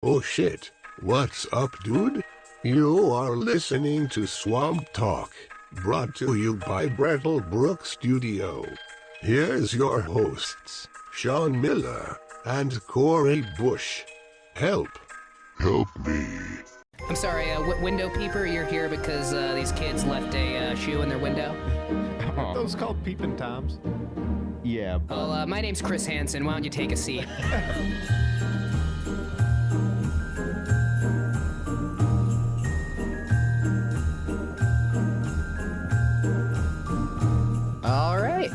Oh shit, what's up, dude? You are listening to Swamp Talk, brought to you by Brattlebrook Studio. Here's your hosts, Sean Miller and Corey Bush. Help. Help me. I'm sorry, window peeper, you're here because these kids left a shoe in their window? Aren't those called peeping toms? Yeah. Well, my name's Chris Hansen. Why don't you take a seat? All right.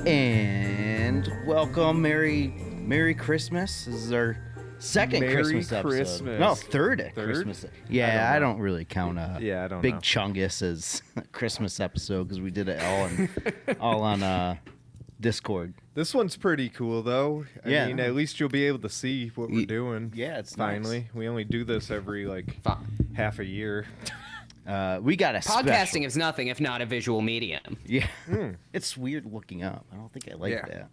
And welcome, Merry Christmas. This is our second Merry Christmas episode. Christmas. No, third Third? Christmas. Yeah, I don't really count I don't Big know. Chungus as a Christmas episode because we did it all on Discord. This one's pretty cool, though. I mean, Yeah. at least you'll be able to see what we're doing. Yeah, it's finally. nice. We only do this every, half a year. We got a Podcasting special. is nothing if not a visual medium. Yeah, it's weird looking up. I don't think I like Yeah. that.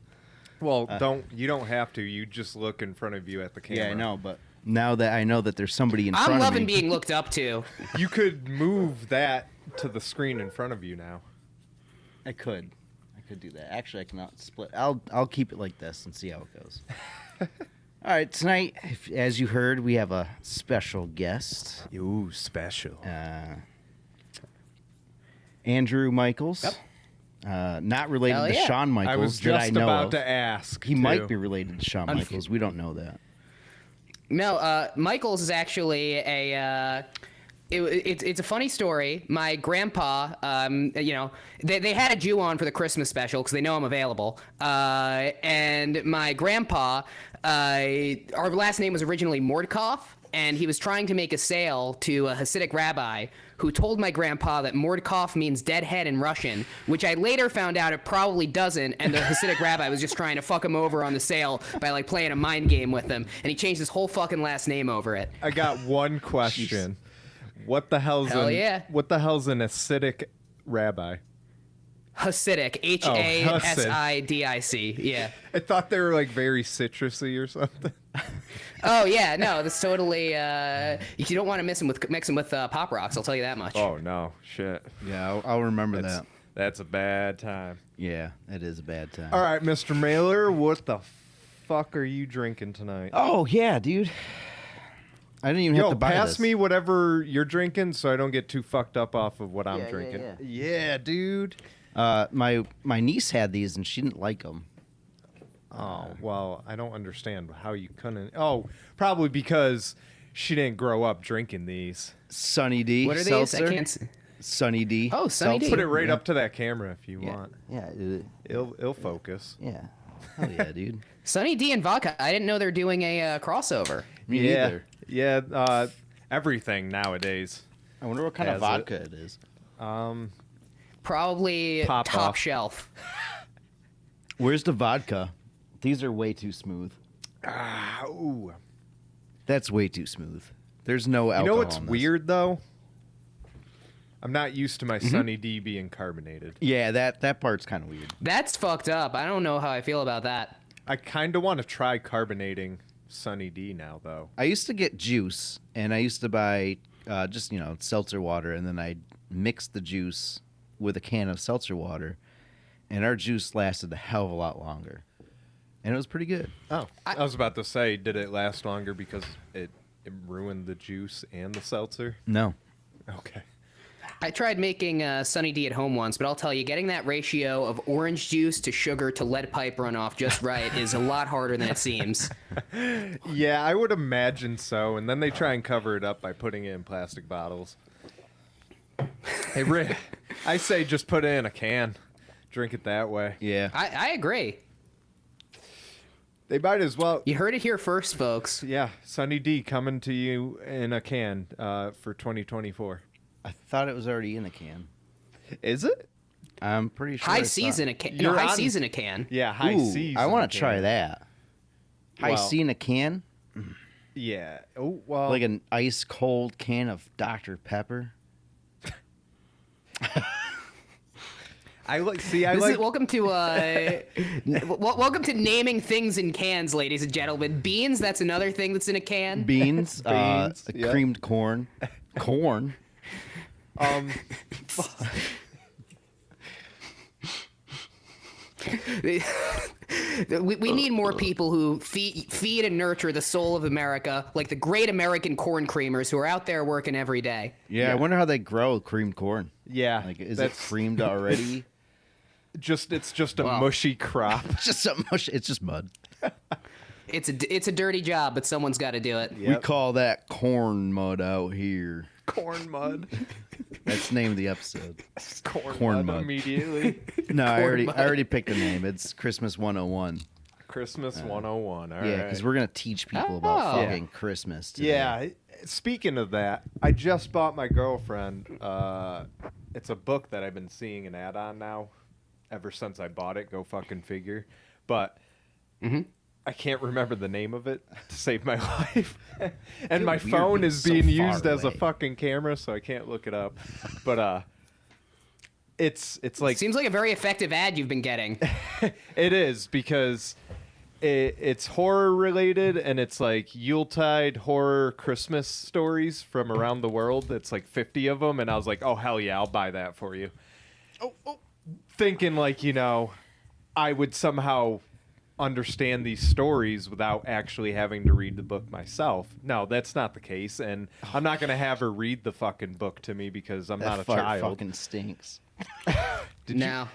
Well, you don't have to. You just look in front of you at the camera. Yeah, I know, but now that I know that there's somebody in front I'm of loving me, being looked up to. You could move that to the screen in front of you now. I could do that. Actually, I cannot split. I'll keep it like this and see how it goes. All right, tonight, as you heard, we have a special guest, Ooh, special. Andrew Michaels. Not related Hell to yeah. Shawn Michaels. I was that I just know about of. to ask. He too. might be related to Shawn Michaels. We don't know that. No, Michaels is actually it's a funny story. My grandpa, they had a Jew on for the Christmas special because they know I'm available. And my grandpa, our last name was originally Mordkov, and he was trying to make a sale to a Hasidic rabbi who told my grandpa that Mordkov means dead head in Russian, which I later found out it probably doesn't, and the Hasidic rabbi was just trying to fuck him over on the sale by playing a mind game with him, and he changed his whole fucking last name over it. I got one question. What the hell's Hell yeah. What the hell's an Hasidic rabbi? Hasidic, Hasidic, yeah. I thought they were very citrusy or something. Oh yeah, no, that's totally. You don't want to mix them with Pop Rocks. I'll tell you that much. Oh no, shit. Yeah, I'll remember that. That's a bad time. Yeah, it is a bad time. All right, Mr. Mailer, what the fuck are you drinking tonight? Oh, yeah, dude. I didn't even have to buy pass this. me whatever you're drinking so I don't get too fucked up off of what I'm drinking. Yeah, dude. My niece had these and she didn't like them. Oh, well, I don't understand how you couldn't. Oh, probably because she didn't grow up drinking these. Sunny D. What are seltzer. these? I can't see. Sunny D. Oh, Sunny D. Put it right Yeah. up to that camera if you Yeah. want. Yeah. It'll focus. Yeah. Hell yeah, dude. Sunny D and vodka. I didn't know they're doing a crossover. Me yeah. neither. Yeah. Everything nowadays. I wonder what kind of Has vodka it is. Probably Pop top off. shelf. Where's the vodka? These are way too smooth. Ooh. That's way too smooth. There's no alcohol. You know what's in this. weird though? I'm not used to my Mm-hmm. Sunny D being carbonated. Yeah, that part's kind of weird. That's fucked up. I don't know how I feel about that. I kind of want to try carbonating Sunny D now though. I used to get juice, and I used to buy just seltzer water, and then I'd mix the juice with a can of seltzer water, and our juice lasted a hell of a lot longer, and it was pretty good. Oh, I was about to say, did it last longer because it ruined the juice and the seltzer? No. Okay. I tried making Sunny D at home once, but I'll tell you, getting that ratio of orange juice to sugar to lead pipe runoff just right is a lot harder than it seems. Yeah, I would imagine so. And then they try and cover it up by putting it in plastic bottles. Hey, Rick, I say just put it in a can. Drink it that way. Yeah. I agree. They might as well. You heard it here first, folks. Yeah, Sunny D coming to you in a can for 2024. I thought it was already in a can. Is it? I'm pretty sure. High it's seas not. in a can. You're No, high on- seas in a can. Yeah, high Ooh, seas. I in a want to try can. that. High Well- C in a can? Yeah. Oh, well. Like an ice cold can of Dr. Pepper? Welcome to welcome to naming things in cans, ladies and gentlemen. Beans, that's another thing that's in a can. Beans, creamed corn. Corn. We need more people who feed and nurture the soul of America, like the great American corn creamers who are out there working every day. Yeah, I wonder how they grow creamed corn. Yeah. Like, is it creamed already? It's just a mushy crop. It's just mud. It's a dirty job, but someone's got to do it. Yep. We call that corn mud out here. Corn mud. That's the name of the episode. Corn mud. Immediately. No, I already picked the name. It's Christmas 101. Christmas 101. All right. Yeah, because we're gonna teach people about fucking Christmas today. Yeah. Speaking of that, I just bought my girlfriend. It's a book that I've been seeing an ad on now, ever since I bought it. Go fucking figure. But. I can't remember the name of it to save my life. And my phone is being used as a fucking camera, so I can't look it up. But it's like... Seems like a very effective ad you've been getting. It is, because it's horror related, and it's like Yuletide horror Christmas stories from around the world. It's like 50 of them, and I was like, oh, hell yeah, I'll buy that for you. Thinking like, I would somehow... understand these stories without actually having to read the book myself. No, that's not the case, and I'm not going to have her read the fucking book to me because I'm not a child. That fucking stinks. No.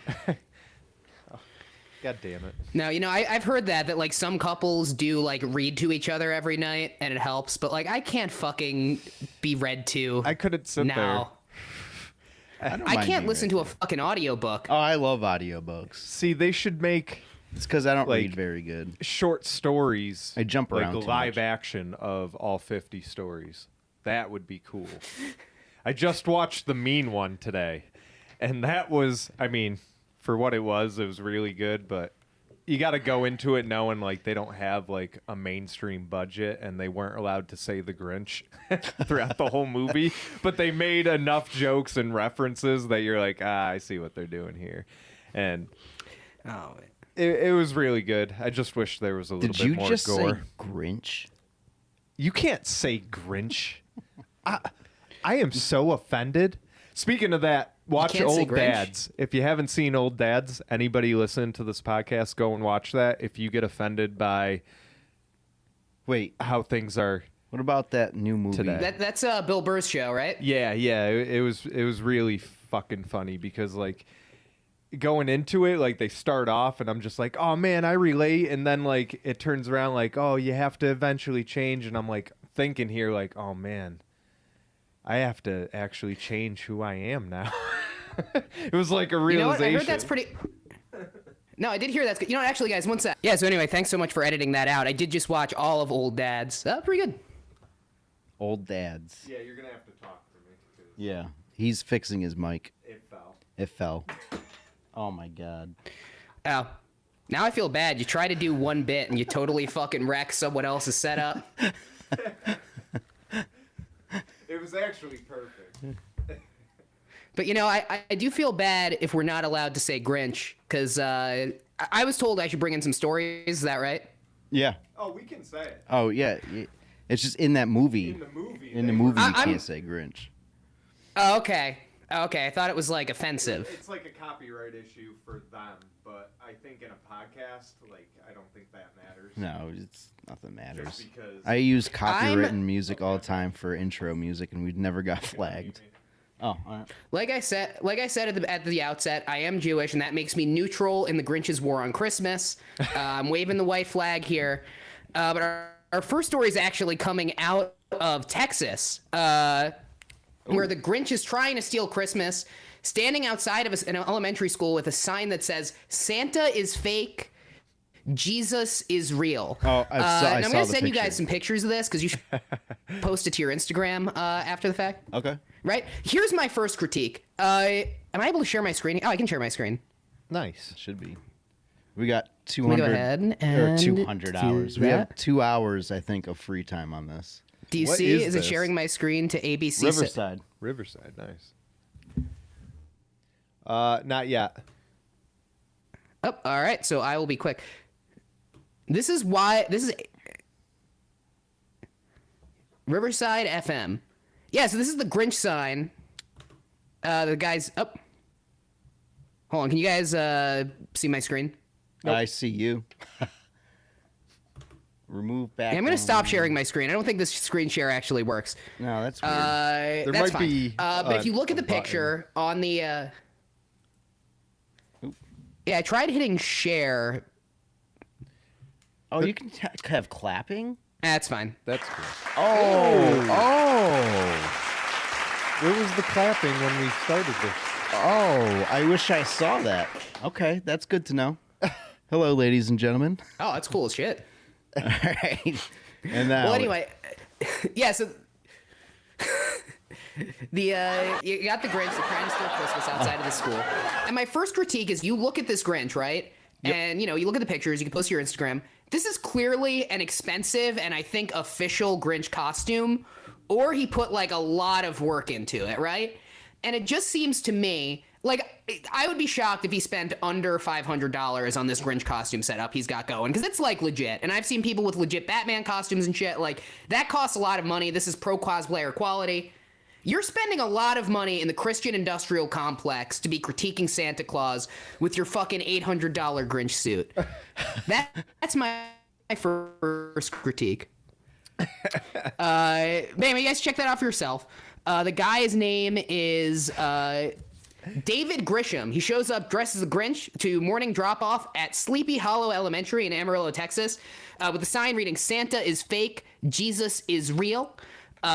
God damn it. No, I've heard that like some couples do like read to each other every night and it helps, but like I can't fucking be read to. I couldn't sit there. I can't listen to a fucking audiobook. Oh, I love audiobooks. See, they should make... It's because I don't read very good. Short stories. I jump around like too live much. action of all 50 stories. That would be cool. I just watched the Mean One today, and that was, for what it was really good, but you got to go into it knowing like they don't have like a mainstream budget, and they weren't allowed to say the Grinch throughout the whole movie, but they made enough jokes and references that you're like, I see what they're doing here. And it was really good. I just wish there was a little bit more gore. Did you just say Grinch? You can't say Grinch. I am so offended. Speaking of that, watch Old Dads. If you haven't seen Old Dads, anybody listening to this podcast, go and watch that. If you get offended by how things are. What about that new movie? Today? That's Bill Burr's show, right? Yeah. It was really fucking funny because like going into it, like they start off and I'm just like, oh man, I relate, and then like it turns around like, oh, you have to eventually change, and I'm like thinking here like, oh man, I have to actually change who I am now. It was like a realization. I heard that's pretty... No, I did hear that's good. Actually, guys, one sec. Yeah, so anyway, thanks so much for editing that out. I did just watch all of Old Dads. Pretty good. Old Dads. Yeah, you're going to have to talk to me. Yeah, he's fixing his mic. It fell. Oh my god. Oh. Now I feel bad. You try to do one bit and you totally fucking wreck someone else's setup. It was actually perfect. But I do feel bad if we're not allowed to say Grinch, because I was told I should bring in some stories. Is that right? Yeah. Oh, we can say it. Oh yeah. It's just in that movie. In the movie, you can't say Grinch. Oh, okay. Okay, I thought it was like offensive. It's like a copyright issue for them, but I think in a podcast, like, I don't think that matters. No, it's nothing matters. Just because I use copywritten music all the time for intro music, and we've never got flagged. Oh, all right. Like I said at the outset, I am Jewish, and that makes me neutral in the Grinch's war on Christmas. I'm waving the white flag here. But our first story is actually coming out of Texas. Where the Grinch is trying to steal Christmas, standing outside of an elementary school with a sign that says, Santa is fake, Jesus is real. Oh, I saw and I'm going to send you picture. guys some pictures of this because you should post it to your Instagram after the fact. Okay. Right? Here's my first critique. Am I able to share my screen? Oh, I can share my screen. Nice. Should be. We got Let me go ahead and 200 hours. We have 2 hours, I think, of free time on this. Do you see? Is it sharing my screen to ABC? Riverside. Riverside, nice. Not yet. Oh, all right. So I will be quick. This is why. This is Riverside FM. Yeah. So this is the Grinch sign. The guys. Oh, hold on. Can you guys see my screen? Nope. I see you. Remove back. Yeah, I'm going to stop sharing my screen. I don't think this screen share actually works. No, that's weird. There that's might fine. be. But if you look at the picture on the. Yeah, I tried hitting share. Oh, you can have clapping? That's fine. That's cool. Oh. Where was the clapping when we started this? Oh, I wish I saw that. Okay, that's good to know. Hello, ladies and gentlemen. Oh, that's cool as shit. All right. And now, Well, anyway, yeah. So you got the Grinch, the trying to steal Christmas outside of the school. And my first critique is, you look at this Grinch, right? Yep. And you look at the pictures. You can post to your Instagram. This is clearly an expensive and I think official Grinch costume, or he put like a lot of work into it, right? And it just seems to me like I would be shocked if he spent under $500 on this Grinch costume setup he's got going, because it's like legit. And I've seen people with legit Batman costumes and shit. Like, that costs a lot of money. This is pro cosplayer quality. You're spending a lot of money in the Christian industrial complex to be critiquing Santa Claus with your fucking $800 Grinch suit. That's my first critique. Maybe you guys check that out for yourself. The guy's name is David Grisham. He shows up dressed as a Grinch to morning drop-off at Sleepy Hollow Elementary in Amarillo, Texas, with a sign reading, "Santa is fake, Jesus is real."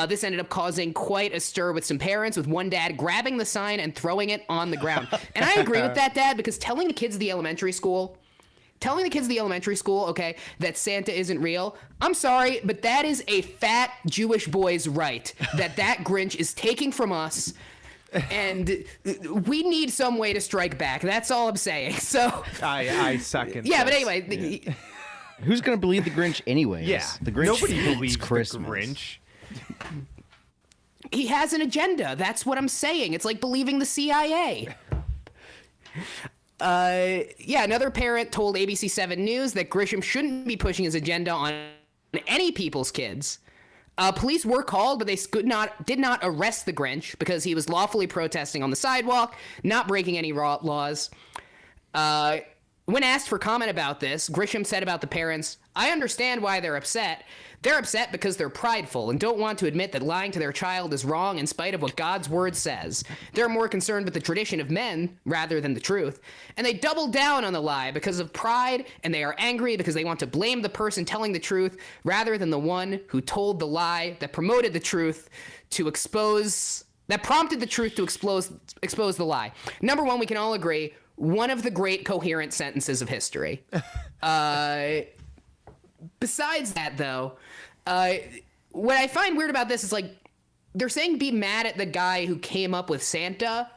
This ended up causing quite a stir with some parents, with one dad grabbing the sign and throwing it on the ground. And I agree with that, Dad, because telling the kids of the elementary school, okay, that Santa isn't real, I'm sorry, but that is a fat Jewish boy's right that Grinch is taking from us. And we need some way to strike back. That's all I'm saying. So I second. Yeah, this. but anyway, who's gonna believe the Grinch anyways? Yeah, the Grinch. Nobody hates believes Christmas. the Grinch. he has an agenda. That's what I'm saying. It's like believing the CIA. Yeah, another parent told ABC 7 News that Grisham shouldn't be pushing his agenda on any people's kids. Police were called, but they did not arrest the Grinch because he was lawfully protesting on the sidewalk, not breaking any laws. When asked for comment about this, Grisham said about the parents, "I understand why they're upset. They're upset because they're prideful and don't want to admit that lying to their child is wrong in spite of what God's word says. They're more concerned with the tradition of men rather than the truth. And they double down on the lie because of pride, and they are angry because they want to blame the person telling the truth rather than the one who told the lie that promoted the truth to expose, that prompted the truth to expose the lie." Number one, we can all agree, one of the great coherent sentences of history. Besides that, though, what I find weird about this is, like, they're saying be mad at the guy who came up with Santa.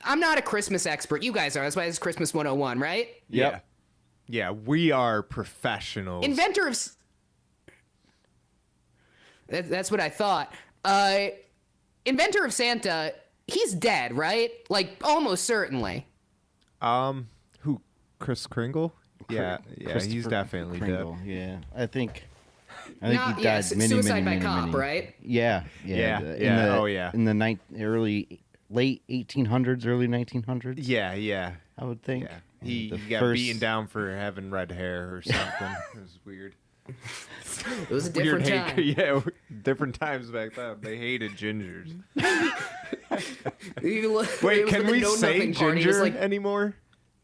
I'm not a Christmas expert. You guys are. That's why it's Christmas 101, right? Yep. Yeah, we are professionals. Inventor of... That's what I thought. Inventor of Santa, he's dead, right? Like, almost certainly. Who? Chris Kringle? Yeah, he's definitely Kringle, dead. Yeah, I think he died suicide by cop, many. right? Yeah. In the late 1800s, early 1900s. Yeah. I would think. Yeah. He got beaten down for having red hair or something. It was weird. It was a different time. Yeah, different times back then. They hated gingers. Wait, can we say ginger anymore?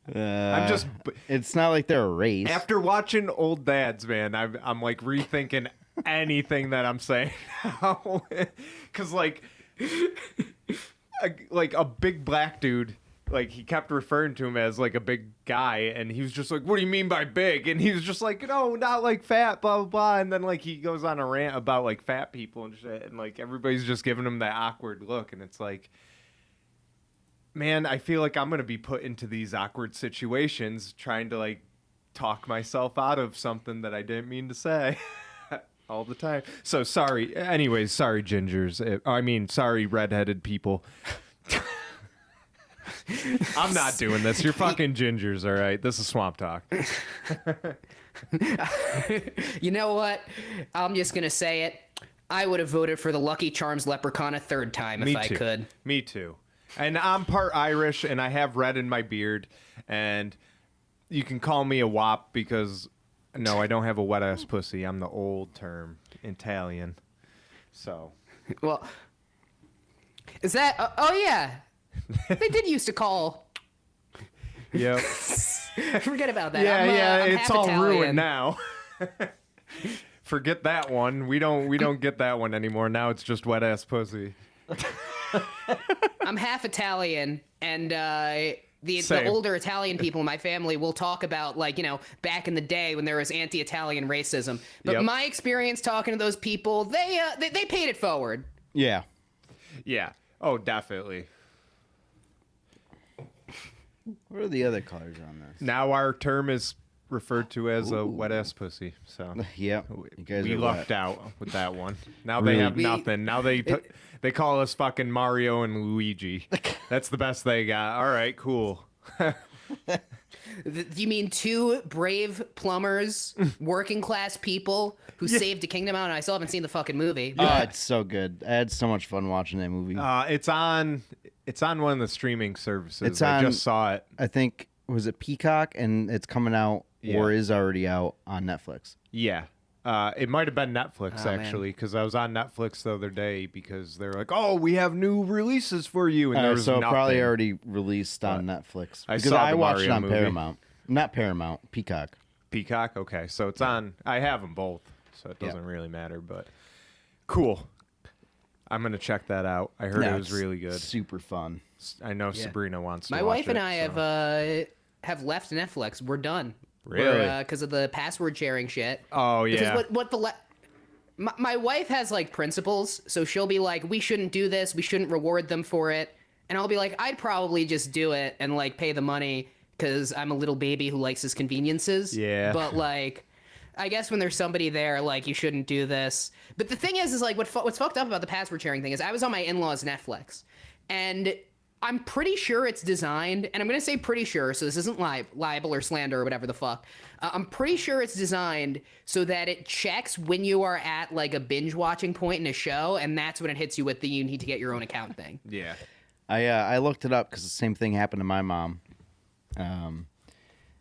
I'm just. It's not like they're a race. After watching Old Dads, man, I'm like rethinking anything that I'm saying now. Because like a big black dude, like he kept referring to him as like a big guy, and he was just like, "What do you mean by big?" And he was just like, "No, not like fat, blah blah blah." And then like he goes on a rant about like fat people and shit, and like everybody's just giving him that awkward look, and it's like, man, I feel like I'm going to be put into these awkward situations trying to like talk myself out of something that I didn't mean to say all the time. So sorry. Anyways, sorry, gingers. Sorry, redheaded people. I'm not doing this. You're fucking gingers, all right? This is Swamp Talk. You know what? I'm just gonna say it. I would have voted for the Lucky Charms leprechaun a third time if I could. Me too. And I'm part Irish, and I have red in my beard, and you can call me a wop because, no, I don't have a wet-ass pussy. I'm the old term, Italian. So. Well, is that... oh, yeah. They did used to call... Yep. Forget about that. Yeah, I'm it's all Italian. ruined now. Forget that one. We don't get that one anymore. Now it's just wet-ass pussy. I'm half Italian, and the Same. older Italian people in my family will talk about, like, you know, back in the day when there was anti-Italian racism. But Yep. my experience talking to those people, they paid it forward. Yeah. Yeah. Oh, definitely. What are the other colors on this? Now our term is referred to as a wet-ass pussy. So Yep. You guys we are lucked wet. out with that one. Now Really? they have nothing. Now they call us fucking Mario and Luigi. That's the best they got. All right, cool. You mean two brave plumbers, working class people who saved a kingdom out? And I still haven't seen the fucking movie. Oh, it's so good. I had so much fun watching that movie. It's on one of the streaming services. It's I on- just saw it. I think, was it Peacock? And it's coming out or Yeah. is already out on Netflix. Yeah. It might have been Netflix, Oh, man. actually, because I was on Netflix the other day because they're like, oh, we have new releases for you. And there was So nothing. probably already released on Netflix. I Because saw I the watched it Mario on movie. Paramount. Not Paramount, Peacock. Peacock? Okay, so it's on. I have them both, so it doesn't really matter, but cool. I'm going to check that out. I heard it was really good. Super fun. I know Sabrina wants to My watch wife and it, I so. have left Netflix. We're done. Really? Because of the password sharing shit. Oh, yeah. Because what the my wife has, like, principles, so she'll be like, we shouldn't do this, we shouldn't reward them for it, and I'll be like, I'd probably just do it and, like, pay the money because I'm a little baby who likes his conveniences. Yeah. But, like, I guess when there's somebody there, like, you shouldn't do this. But the thing is like, what's fucked up about the password sharing thing is I was on my in-laws' Netflix, and I'm pretty sure it's designed, and I'm going to say pretty sure, so this isn't libel or slander or whatever the fuck. I'm pretty sure it's designed so that it checks when you are at, like, a binge-watching point in a show, and that's when it hits you with the you need to get your own account thing. Yeah. I looked it up because the same thing happened to my mom.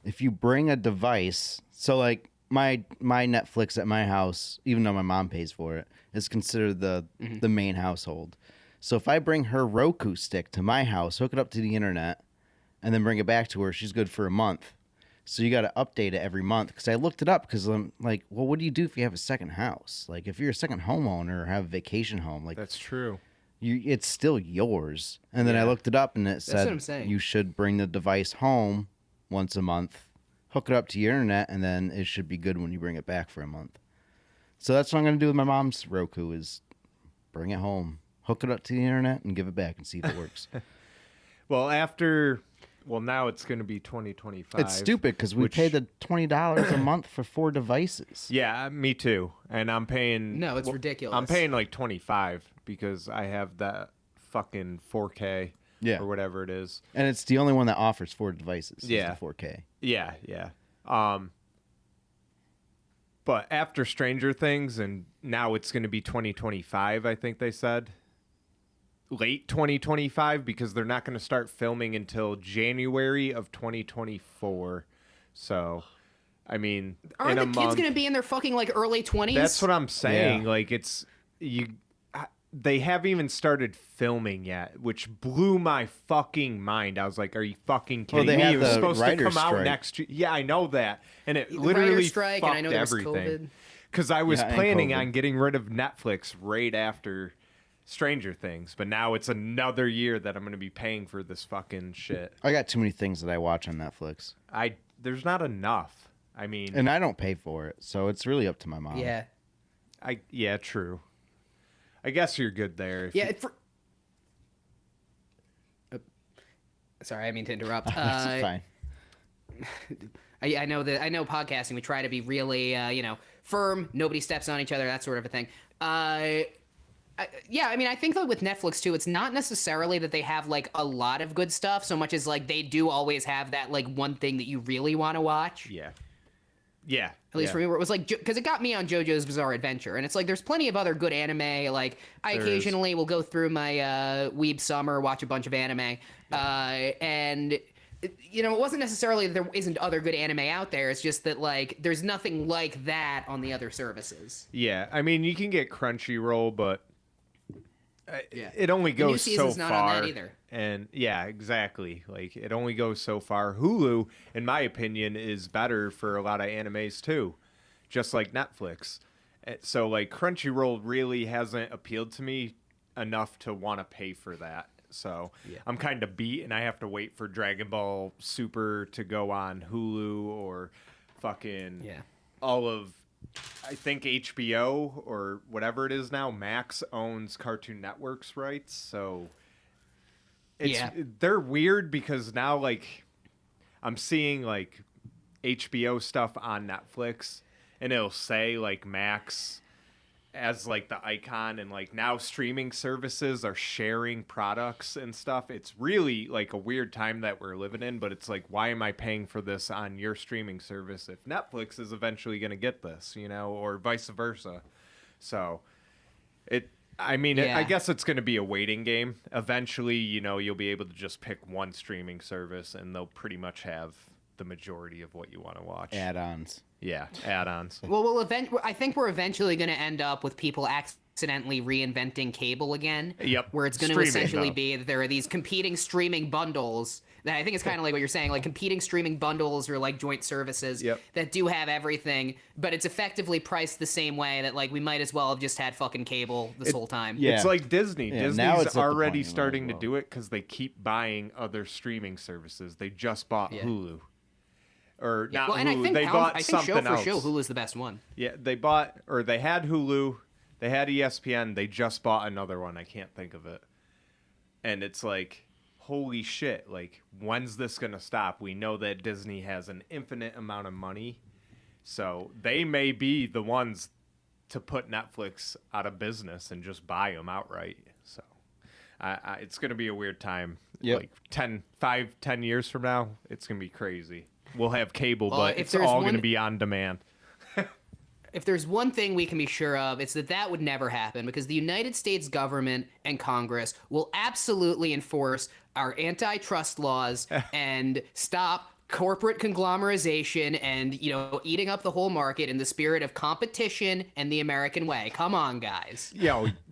If you bring a device, so like my Netflix at my house, even though my mom pays for it, is considered the main household. So if I bring her Roku stick to my house, hook it up to the internet, and then bring it back to her, she's good for a month. So you got to update it every month. Because I looked it up because I'm like, well, what do you do if you have a second house? Like if you're a second homeowner or have a vacation home, like That's true. it's still yours. And then I looked it up and it what I'm said saying. you should bring the device home once a month, hook it up to your internet, and then it should be good when you bring it back for a month. So that's what I'm going to do with my mom's Roku is bring it home, hook it up to the internet, and give it back and see if it works. Well, now it's going to be 2025. It's stupid because we pay the $20 a month for 4 devices. Yeah, me too. And I'm paying... No, it's ridiculous. I'm paying like 25 because I have that fucking 4K or whatever it is. And it's the only one that offers 4 devices. Yeah. Is the 4K. Yeah. But after Stranger Things, and now it's going to be 2025, I think they said. Late 2025, because they're not going to start filming until January of 2024. So, I mean, Aren't in the a kids month, going to be in their fucking, like, early 20s? that's what I'm saying. Yeah. Like, they haven't even started filming yet, which blew my fucking mind. I was like, are you fucking kidding they me? had It was the supposed to writers' come out strike. next year. Yeah, I know that. And it The literally writers' strike, fucked and I know there was everything. COVID. Because I was Yeah, and planning COVID. on getting rid of Netflix right after Stranger Things, but now it's another year that I'm going to be paying for this fucking shit. I got too many things that I watch on Netflix. There's not enough. I mean, And I don't pay for it, so it's really up to my mom. Yeah. yeah, true. I guess you're good there. Yeah, sorry, I didn't mean to interrupt. It's fine. I know that. I know podcasting. We try to be really, firm. Nobody steps on each other. That sort of a thing. I yeah, I mean, I think that with Netflix too, it's not necessarily that they have like a lot of good stuff so much as like they do always have that like one thing that you really want to watch. Yeah. At least for me, where it was like, because it got me on JoJo's Bizarre Adventure, and it's like there's plenty of other good anime. Like I occasionally will go through my Weeb Summer, watch a bunch of anime, and you know, it wasn't necessarily that there isn't other good anime out there. It's just that like there's nothing like that on the other services. Yeah, I mean, you can get Crunchyroll, but Yeah. it only The new goes so season's not far. on that either. And yeah, exactly. Like it only goes so far. Hulu, in my opinion, is better for a lot of animes too, just like Netflix. So like Crunchyroll really hasn't appealed to me enough to want to pay for that. So I'm kind of beat, and I have to wait for Dragon Ball Super to go on Hulu or fucking all of, I think HBO or whatever it is now. Max owns Cartoon Network's rights, so they're weird because now like I'm seeing like HBO stuff on Netflix, and it'll say like Max as like the icon, and like now streaming services are sharing products and stuff. It's really like a weird time that we're living in, but it's like, why am I paying for this on your streaming service if Netflix is eventually going to get this, you know, or vice versa? So I guess it's going to be a waiting game. Eventually, you know, you'll be able to just pick one streaming service and they'll pretty much have the majority of what you want to watch. Add-ons. Yeah, add-ons. Well, I think we're eventually going to end up with people accidentally reinventing cable again. Yep. Where it's going to essentially be that there are these competing streaming bundles that I think it's kind of like what you're saying, like competing streaming bundles or like joint services that do have everything, but it's effectively priced the same way that like we might as well have just had fucking cable this whole time. Yeah. It's like Disney. Yeah, Disney's now it's at the already point starting well. to do it because they keep buying other streaming services. They just bought Hulu. Or not well, Hulu. and I think, they bought I think something show for else. show, Hulu's the best one. Yeah, they had Hulu, they had ESPN, they just bought another one. I can't think of it. And it's like, holy shit, like, when's this going to stop? We know that Disney has an infinite amount of money, so they may be the ones to put Netflix out of business and just buy them outright. So it's going to be a weird time. Yep. Like 10 years from now, it's going to be crazy. We'll have cable, but if it's there's all going to one- be on demand. If there's one thing we can be sure of, it's that would never happen because the United States government and Congress will absolutely enforce our antitrust laws and stop corporate conglomerization and, you know, eating up the whole market in the spirit of competition and the American way. Come on, guys.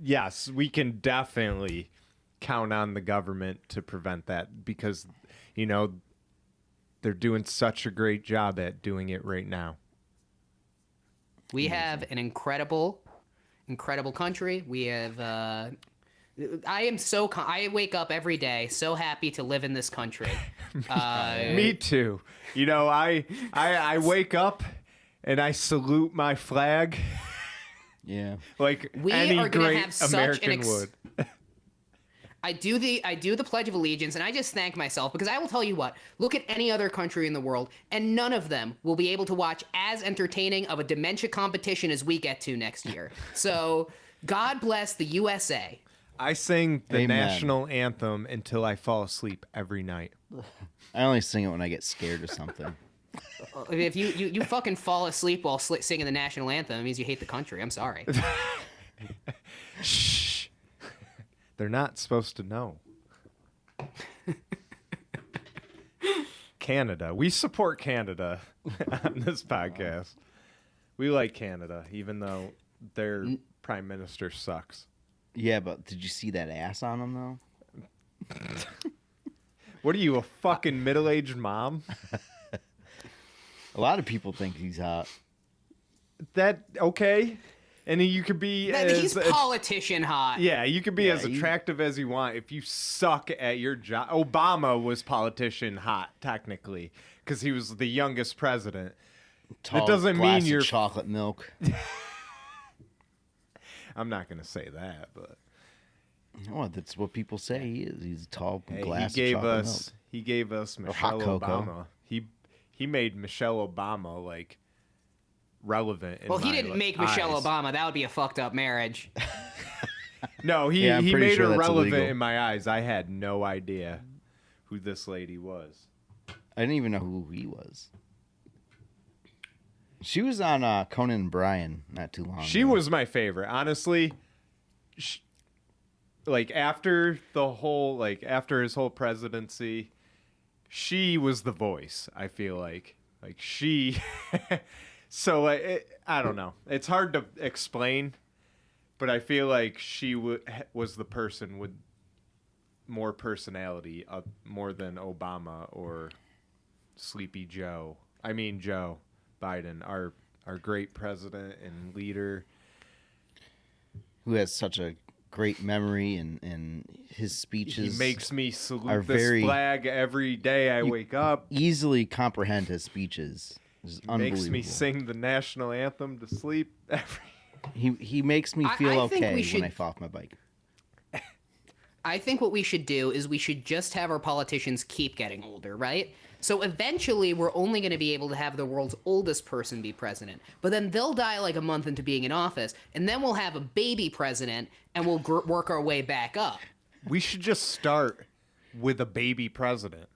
Yes, we can definitely count on the government to prevent that because, you know, they're doing such a great job at doing it right now. We have an incredible country. We have. I wake up every day so happy to live in this country. Me too. You know, I wake up and I salute my flag. Yeah. Like We any are gonna great have such American would. I do the Pledge of Allegiance, and I just thank myself because I will tell you what, look at any other country in the world, and none of them will be able to watch as entertaining of a dementia competition as we get to next year. So, God bless the USA. I sing the Amen. national anthem until I fall asleep every night. I only sing it when I get scared or something. If you fucking fall asleep while singing the national anthem, it means you hate the country. I'm sorry. Shh. They're not supposed to know. Canada. We support Canada on this podcast. We like Canada, even though their prime minister sucks. Yeah, but did you see that ass on him, though? What are you, a fucking middle-aged mom? A lot of people think he's hot. Okay. And you could be He's politician hot. Yeah, you could be Yeah, as attractive as you want if you suck at your job. Obama was politician hot, technically, because he was the youngest president. Tall that doesn't glass mean of you're... chocolate milk. I'm not going to say that, but... Oh, that's what people say he is. He's a tall Hey, glass of chocolate milk. He gave us Or hot Michelle cocoa. Obama. He made Michelle Obama, like, relevant in Well, he my didn't make Michelle eyes. Obama. That would be a fucked up marriage. No, he Yeah, I'm pretty made sure her that's relevant illegal. in my eyes. I had no idea who this lady was. I didn't even know who he was. She was on Conan and Bryan not too long She ago. was my favorite, honestly. Like after after his whole presidency, she was the voice. I feel like she. So I don't know. It's hard to explain, but I feel like she was the person with more personality, more than Obama or Sleepy Joe. I mean Joe Biden, our great president and leader, who has such a great memory, and his speeches. He makes me salute are this very- flag every day I wake up. Easily comprehend his speeches. It's unbelievable. Makes me sing the national anthem to sleep every. He makes me feel I think okay we should- when I fall off my bike. I think what we should do is we should just have our politicians keep getting older, right? So eventually we're only going to be able to have the world's oldest person be president. But then they'll die like a month into being in office, and then we'll have a baby president, and we'll work our way back up. We should just start with a baby president,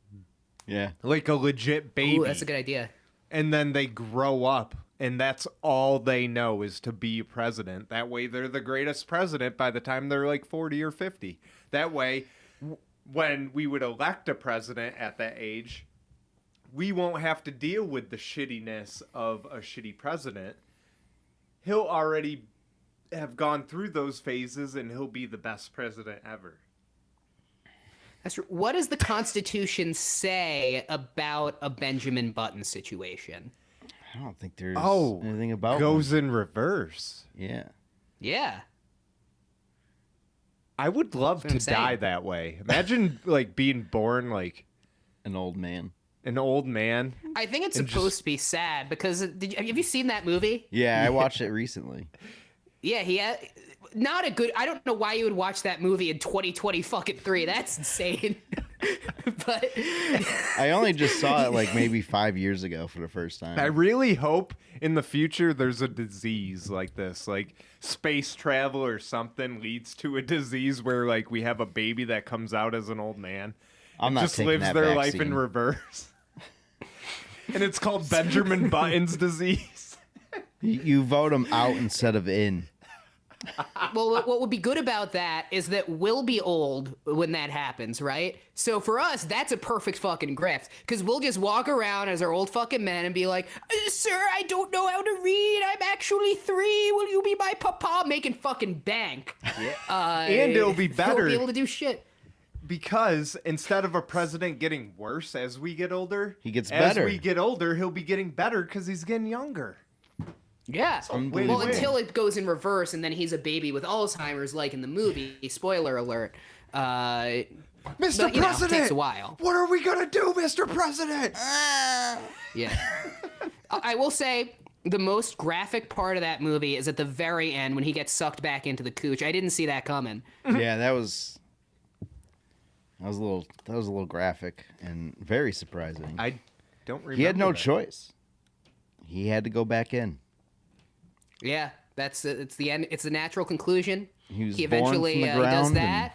Yeah. like a legit baby. Ooh, that's a good idea. And then they grow up, and that's all they know is to be president. That way they're the greatest president by the time they're like 40 or 50. That way, when we would elect a president at that age, we won't have to deal with the shittiness of a shitty president. He'll already have gone through those phases, and he'll be the best president ever. That's true. What does the Constitution say about a Benjamin Button situation? I don't think there's Oh, anything about goes one. in reverse. Yeah. Yeah. I would love That's what to I'm saying. die that way. Imagine like being born like An old man. an old man. I think it's And supposed to be sad because have you seen that movie? Yeah, I watched it recently. Yeah, he had not a good. I don't know why you would watch that movie in 2020 fucking 3. That's insane. But I only just saw it like maybe 5 years ago for the first time. I really hope in the future there's a disease like this, like space travel or something leads to a disease where like we have a baby that comes out as an old man. I'm and not just taking lives that their life vaccine. in reverse. And it's called Benjamin Button's disease. You vote him out instead of in. well, what would be good about that is that we'll be old when that happens, right? So for us, that's a perfect fucking grift because we'll just walk around as our old fucking men and be like, "Sir, I don't know how to read. I'm actually 3. Will you be my papa?" Making fucking bank. And it'll be better. We'll be able to do shit. Because instead of a president getting worse as we get older, He gets as better. we get older, he'll be getting better because he's getting younger. Yeah. unbelievable. Well, until it goes in reverse and then he's a baby with Alzheimer's, like in the movie. Spoiler alert. Mr. But, you know, it President, takes a while. what are we gonna do, Mr. President? Yeah. I will say the most graphic part of that movie is at the very end when he gets sucked back into the cooch. I didn't see that coming. Yeah, that was a little graphic and very surprising. I don't remember. He had no that. choice. He had to go back in. Yeah, it's the end. It's the natural conclusion. He was He born eventually from the he does ground that,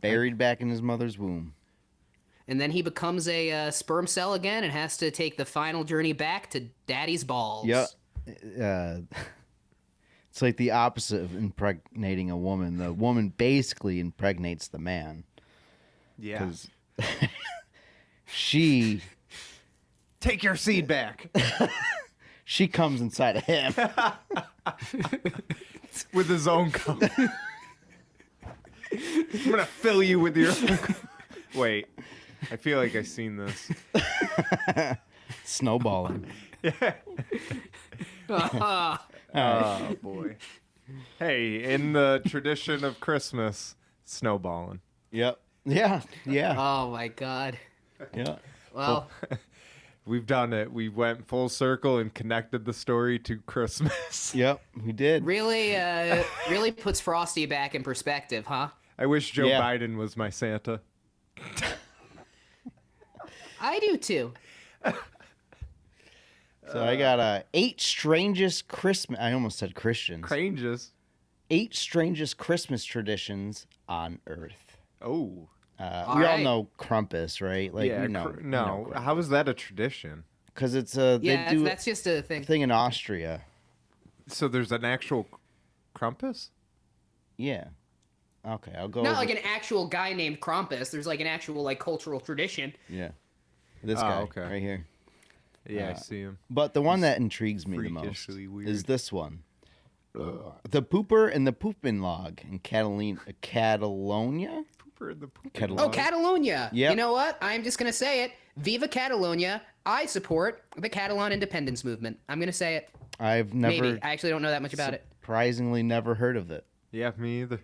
Buried back in his mother's womb. and then he becomes a sperm cell again and has to take the final journey back to daddy's balls. Yeah. It's like the opposite of impregnating a woman. The woman basically impregnates the man. Yeah. 'Cause she Take your seed back comes inside of him. with his own cum. I'm gonna fill you with your. Wait, I feel like I've seen this. Snowballing. Oh boy. Hey, in the tradition of Christmas, snowballing. Yep. Yeah. Yeah. Oh my god. Yeah. Well, We've done it. We went full circle and connected the story to Christmas. Yep. We did. really puts Frosty back in perspective, huh? I wish Joe Yeah. Biden was my Santa. I do too. So I got 8 strangest Christmas. I almost said Christians. Cranges. 8 strangest Christmas traditions on Earth. Oh. We all right. know Krampus, right? Like, yeah. we know, No. How is that a tradition? because it's Yeah, they do that's just a a thing. thing in Austria. So there's an actual Krampus? Yeah. Okay, I'll go. Not over- like an actual guy named Krampus. There's like an actual like cultural tradition. Yeah. This Oh, guy okay. right here. Yeah, I see him. But the one that intrigues me the most freakishly weird. is this one. The Pooper and the Poopin' Log in Catalonia. Pooper in the poop. Oh, Catalonia. Yep. You know what? I'm just going to say it. Viva Catalonia. I support the Catalan independence movement. I'm going to say it. I've never, Maybe. I actually don't know that much about it. surprisingly, never heard of it. Yeah, me either.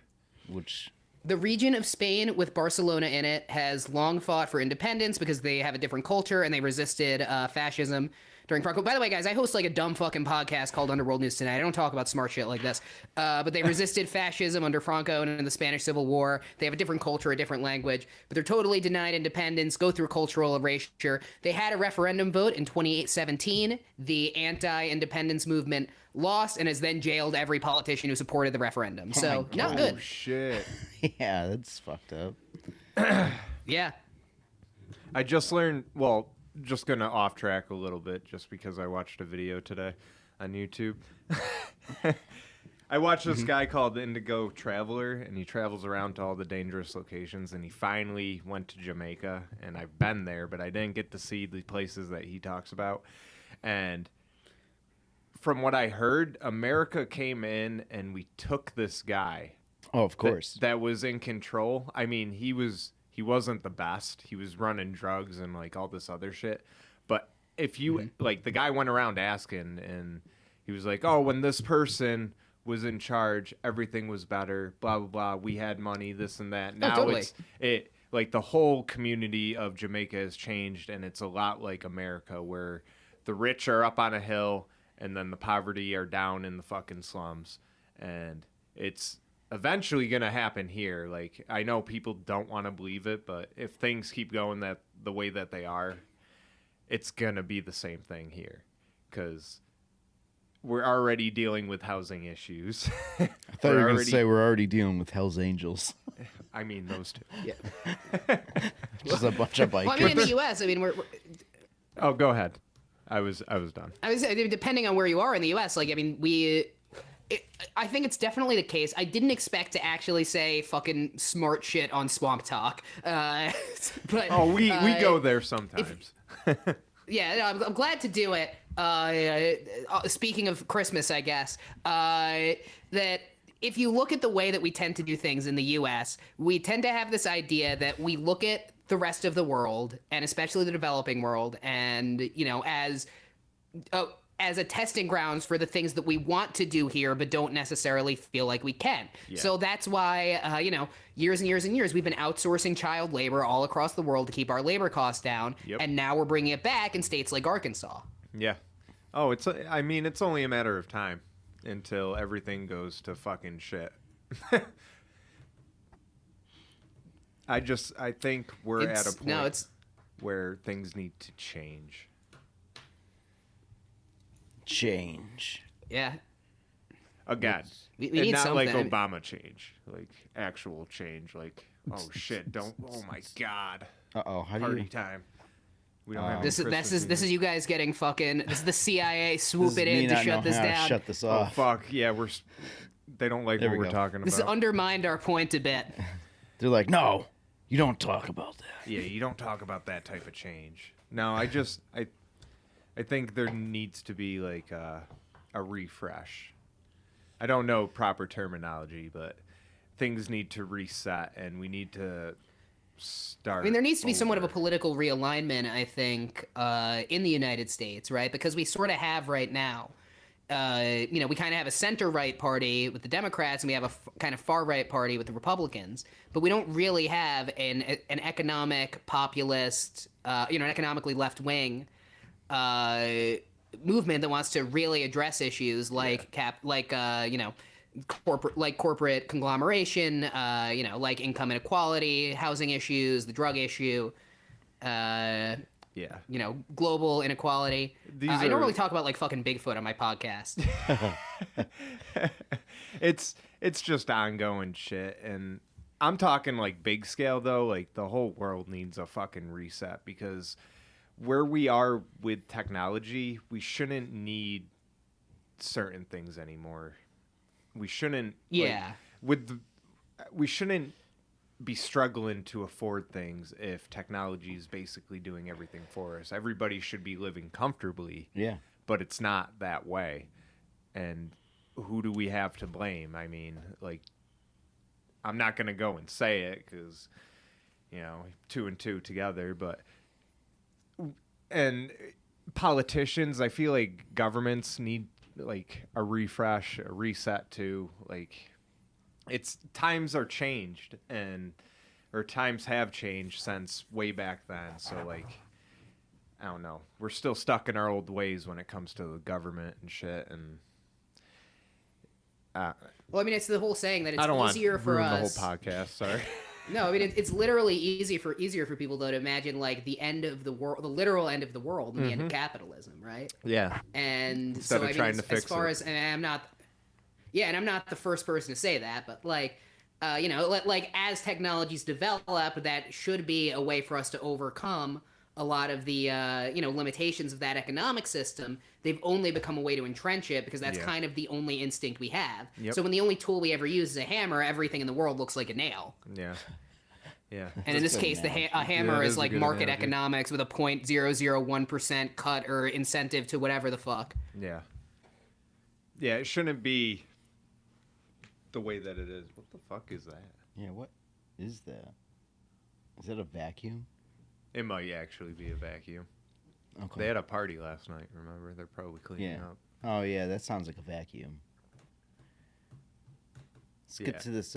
Which, The region of Spain with Barcelona in it has long fought for independence because they have a different culture and they resisted fascism during Franco. By the way, guys, I host like a dumb fucking podcast called Underworld News Tonight. I don't talk about smart shit like this. But they resisted fascism under Franco and in the Spanish Civil War. They have a different culture, a different language, but they're totally denied independence, go through cultural erasure. They had a referendum vote in 2017. The anti-independence movement lost and has then jailed every politician who supported the referendum. So, not Oh good. shit! yeah, that's fucked up. Yeah. I just learned. Well, just gonna off track a little bit, just because I watched a video today on YouTube. I watched this guy called the Indigo Traveler, and he travels around to all the dangerous locations. And he finally went to Jamaica, and I've been there, but I didn't get to see the places that he talks about. And from what I heard, America came in and we took this guy. Oh, of course. That was in control. I mean, he wasn't the best. He was running drugs and like all this other shit. But if you like, the guy went around asking, and he was like, "Oh, when this person was in charge, everything was better. Blah blah blah. We had money, this and that. Now totally. it like the whole community of Jamaica has changed, and it's a lot like America, where the rich are up on a hill, and then the poverty are down in the fucking slums, and it's." Eventually gonna happen here. Like, I know people don't want to believe it, but if things keep going the way that they are, it's gonna be the same thing here, because we're already dealing with housing issues. I thought you were going to say we're already dealing with Hell's Angels. I mean, those two. Just a bunch of bikers. Well, I mean, in the U.S., I mean, we're Oh, go ahead. I was done. I was depending on where you are in the U.S. Like, I mean, I think it's definitely the case. I didn't expect to actually say fucking smart shit on SwampTalk, but Oh, we go there sometimes. yeah, no, I'm glad to do it. Speaking of Christmas, I guess that if you look at the way that we tend to do things in the U.S., we tend to have this idea that we look at the rest of the world, and especially the developing world, and as a testing grounds for the things that we want to do here but don't necessarily feel like we can. Yeah. So that's why, years and years and years, we've been outsourcing child labor all across the world to keep our labor costs down, Yep. and now we're bringing it back in states like Arkansas. Yeah. Oh, it's only a matter of time until everything goes to fucking shit. I think we're at a point where things need to change. Change. Yeah. Again, We and need not like something. Obama change, like actual change. Like, oh shit, oh my god, Uh-oh. How do party you... time. We don't have any This Christmas is music. you guys getting fucking. This is the CIA swooping me in to not shut this knowing how to down. shut this Oh off. fuck yeah, they don't like There what we we're go. talking about. This has undermined our point a bit. They're like, no, you don't talk about that. Yeah, you don't talk about that type of change. No, I think there needs to be like a refresh. I don't know proper terminology, but things need to reset, and we need to start. I mean, there needs to be somewhat of a over. political realignment, I think, in the United States, right? Because we sort of have right now. We kind of have a center-right party with the Democrats, and we have a kind of far-right party with the Republicans. But we don't really have an economic an economically left-wing movement that wants to really address issues like corporate conglomeration, like income inequality, housing issues, the drug issue, global inequality. I don't really talk about like fucking Bigfoot on my podcast. It's it's just ongoing shit. And I'm talking like big scale though. Like the whole world needs a fucking reset because where we are with technology, we shouldn't need certain things anymore. We shouldn't. Yeah. We shouldn't be struggling to afford things if technology is basically doing everything for us. Everybody should be living comfortably. Yeah. But it's not that way. And who do we have to blame? I mean, like, I'm not going to go and say it because, you know, 2 and 2 together, but, and politicians, I feel like governments need like a refresh, a reset too. Like, it's times are changed or times have changed since way back then. So like, I don't know. We're still stuck in our old ways when it comes to the government and shit. And well, I mean, it's the whole saying that it's I don't easier want to for ruin us. the whole podcast. Sorry. No, I mean it's literally easier for people though to imagine like the end of the world, the literal end of the world, and the end of capitalism, right? Yeah. And Instead so of I mean, trying to as fix far it. as and I'm not, yeah, and I'm not the first person to say that, but like, you know, like as technologies develop, that should be a way for us to overcome a lot of the you know, limitations of that economic system. They've only become a way to entrench it because that's kind of the only instinct we have. Yep. So when the only tool we ever use is a hammer, everything in the world looks like a nail. Yeah. Yeah. And in this a good case, analogy. a hammer it is is a like good market analogy. economics with a 0.001% cut or incentive to whatever the fuck. Yeah. Yeah. It shouldn't be the way that it is. What the fuck is that? Yeah, what is that? Is that a vacuum? It might actually be a vacuum. Okay. They had a party last night, remember? They're probably cleaning Yeah. up. Oh, yeah, that sounds like a vacuum. Let's get to this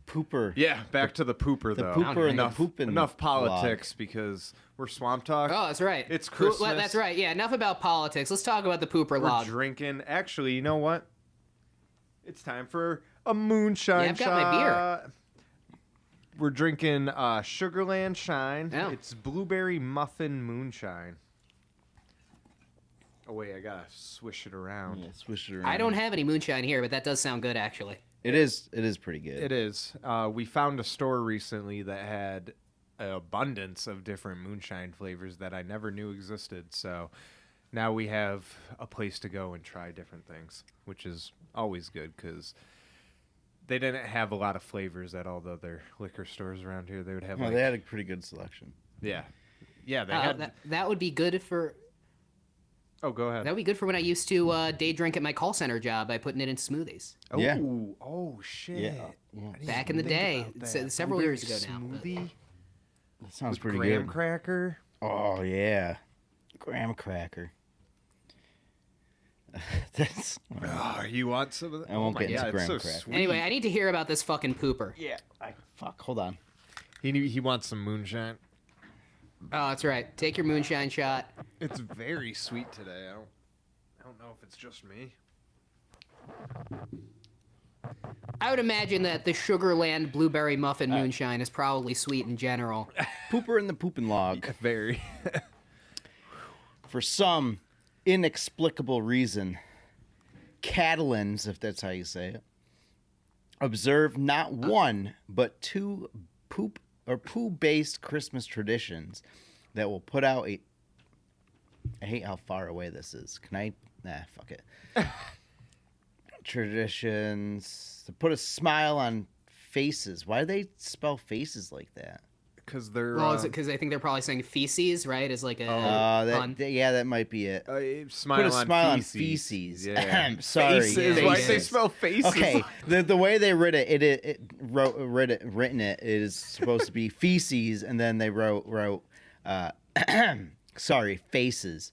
pooper. Yeah, back to the pooper, the though. pooper and the enough, poopin' enough politics because we're Swamp Talk. Oh, that's right. It's Cool, Christmas. that's right. Yeah, enough about politics. Let's talk about the pooper We're log. drinking. Actually, you know what? It's time for a moonshine Yeah, I've got my shot. We're drinking Sugarland Shine. Yeah. It's blueberry muffin moonshine. Oh, wait, I gotta swish it around. Yeah, swish it around. I don't have any moonshine here, but that does sound good, actually. It is pretty good. It is. We found a store recently that had an abundance of different moonshine flavors that I never knew existed. So now we have a place to go and try different things, which is always good because they didn't have a lot of flavors at all the other liquor stores around here. They would have Well, like, they had a pretty good selection. yeah, they had. That would be good for. Oh, go ahead. That would be good for when I used to day drink at my call center job by putting it in smoothies. Oh, Yeah. oh shit! Yeah. I didn't Back in the think day, about it's, that. several Blueberry years ago now. but- Smoothie That sounds with pretty graham good. cracker. Oh, yeah. Graham cracker. That's. Oh, you want some of that? I won't oh my get into God, it's graham so cracker. sweet. Anyway, I need to hear about this fucking pooper. Yeah. Fuck. Hold on. He wants some moonshine. Oh, that's right. Take your moonshine shot. It's very sweet today. I don't know if it's just me. I would imagine that the Sugarland Blueberry Muffin Moonshine is probably sweet in general. Pooper and the pooping log. Very. For some inexplicable reason, Catalans, if that's how you say it, observe not one but two poo-based Christmas traditions that will put out a. I hate how far away this is. Can I? Nah, fuck it. Traditions to put a smile on faces. Why do they spell faces like that? Because they're. Well, is it because I think they're probably saying feces, right? Is like a pun. Yeah, that might be it. smile Put a smile on feces. feces. Yeah. Sorry. Faces. Why do they Faces. spell faces? Okay, the way they written it is supposed to be feces, and then they wrote sorry, faces.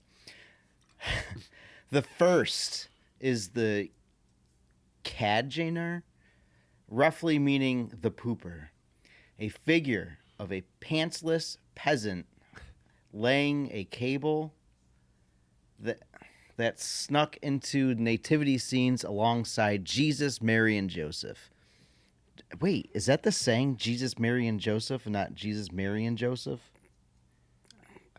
The first is the cadjaner, roughly meaning the pooper, a figure of a pantsless peasant laying a cable that snuck into nativity scenes alongside Jesus, Mary, and Joseph. Wait, is that the saying Jesus, Mary, and Joseph, and not Jesus, Mary, and Joseph?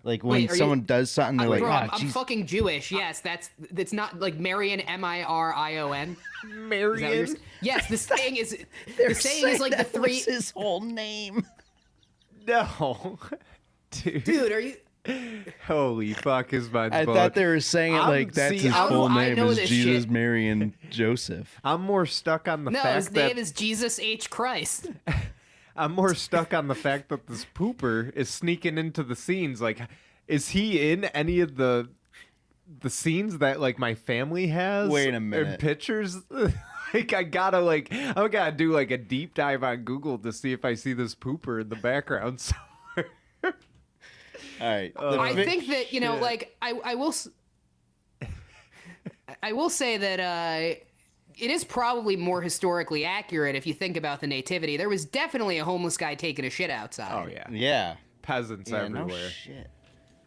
Like when Wait, are someone you- does something, they're like, Bro, "Ah, I'm jeez." fucking Jewish. Yes, that's not like Marion, Marion. Marion. Yes, the saying is They're the saying is like the that three. was his whole name. No, dude. Dude, are you? Holy fuck, is my I thought they were saying it like that's his how do full I name know is this Jesus, shit? Mary, and Joseph. I'm more stuck on the No, fact his that name is Jesus H. Christ. I'm more stuck on the fact that this pooper is sneaking into the scenes. Like, is he in any of the scenes that like my family has? Wait a Or minute. pictures. Like I gotta do like a deep dive on Google to see if I see this pooper in the background. All right. I think that shit. like I will. I will say that it is probably more historically accurate if you think about the nativity. There was definitely a homeless guy taking a shit outside. Oh yeah, Yeah. peasants Yeah, everywhere. no shit.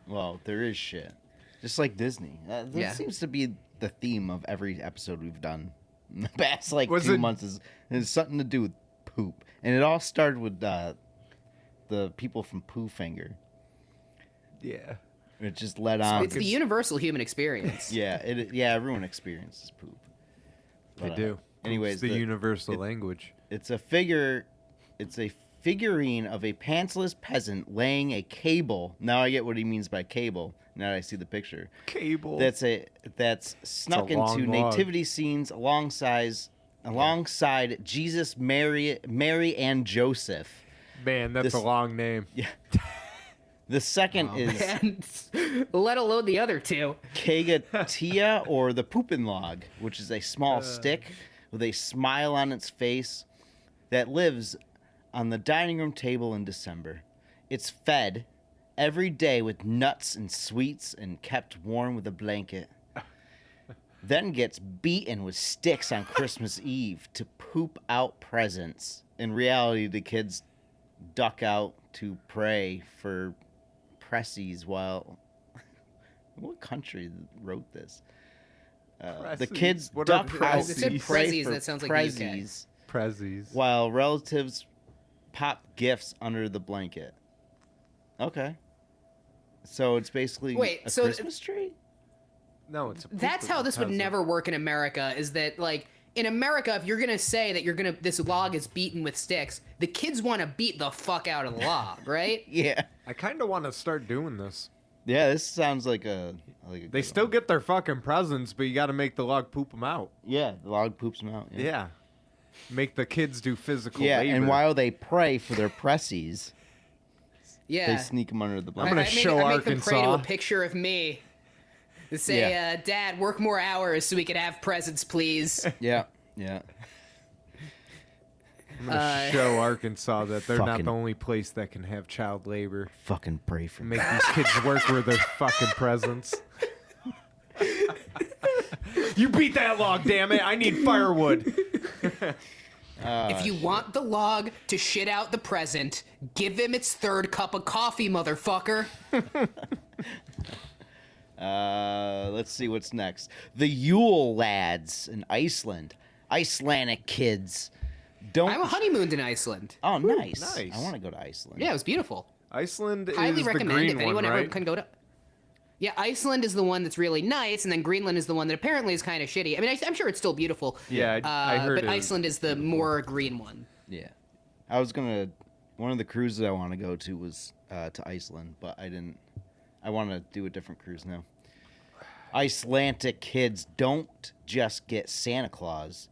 Well, there is shit. Just like Disney. That Yeah. seems to be the theme of every episode we've done in the past like Was 2 it- months is something to do with poop. And it all started with the people from Pooh Finger. Yeah. It just led on. It's the universal human experience. Yeah, everyone experiences poop. They But, do. anyways, It's the the- universal language. It's a figurine of a pantsless peasant laying a cable. Now I get what he means by cable. Now that I see the picture. Cable. That's snuck long into log. nativity scenes alongside Jesus, Mary, and Joseph. Man, that's this- a long name. Yeah. The second is And let alone the other two. Kagatia, or the poopin' log, which is a small stick with a smile on its face that lives on the dining room table in December. It's fed every day with nuts and sweets and kept warm with a blanket. Then gets beaten with sticks on Christmas Eve to poop out presents. In reality, the kids duck out to pray for Pressies while... What country wrote this? The Pressies? kids What are duck out Pressies? It said to pray Prezzies, for that sounds like the UK. Prezzies Prezzies. while relatives pop gifts under the blanket. Okay. So it's basically Wait, a so- Christmas tree? No, it's a That's pooper how this would peasant. never work in America. Is that like in America, if you're gonna say that this log is beaten with sticks, the kids want to beat the fuck out of the log, right? Yeah. I kind of want to start doing this. Yeah, this sounds like a They good still one. get their fucking presents, but you got to make the log poop them out. Yeah, the log poops them out. Yeah. Make the kids do physical Yeah, labor. and while they pray for their Pressies, Yeah. they sneak them under the I'm blanket. gonna I make, show I make them pray to a Arkansas. picture of me. To say, Yeah. Dad, work more hours so we could have presents, please. Yeah, yeah. I'm gonna show Arkansas that they're not Fucking- the only place that can have child labor. Fucking pray for me. Make these kids work with their fucking presents. You beat that log, damn it! I need firewood. If you want the log to shit out the present, give him its third cup of coffee, motherfucker. Let's see what's next. The Yule lads in Iceland. Icelandic kids. Don't. I'm honeymooned in Iceland. Oh, nice. Nice. I want to go to Iceland. Yeah, it was beautiful. Iceland Highly is the recommend green if anyone one, ever right? can go to. Yeah, Iceland is the one that's really nice, and then Greenland is the one that apparently is kind of shitty. I mean, I'm sure it's still beautiful. Yeah, I heard but it. Iceland is the more green one. Yeah. I was gonna. One of the cruises I want to go to was to Iceland, but I didn't. I want to do a different cruise now. Icelandic kids don't just get Santa Claus;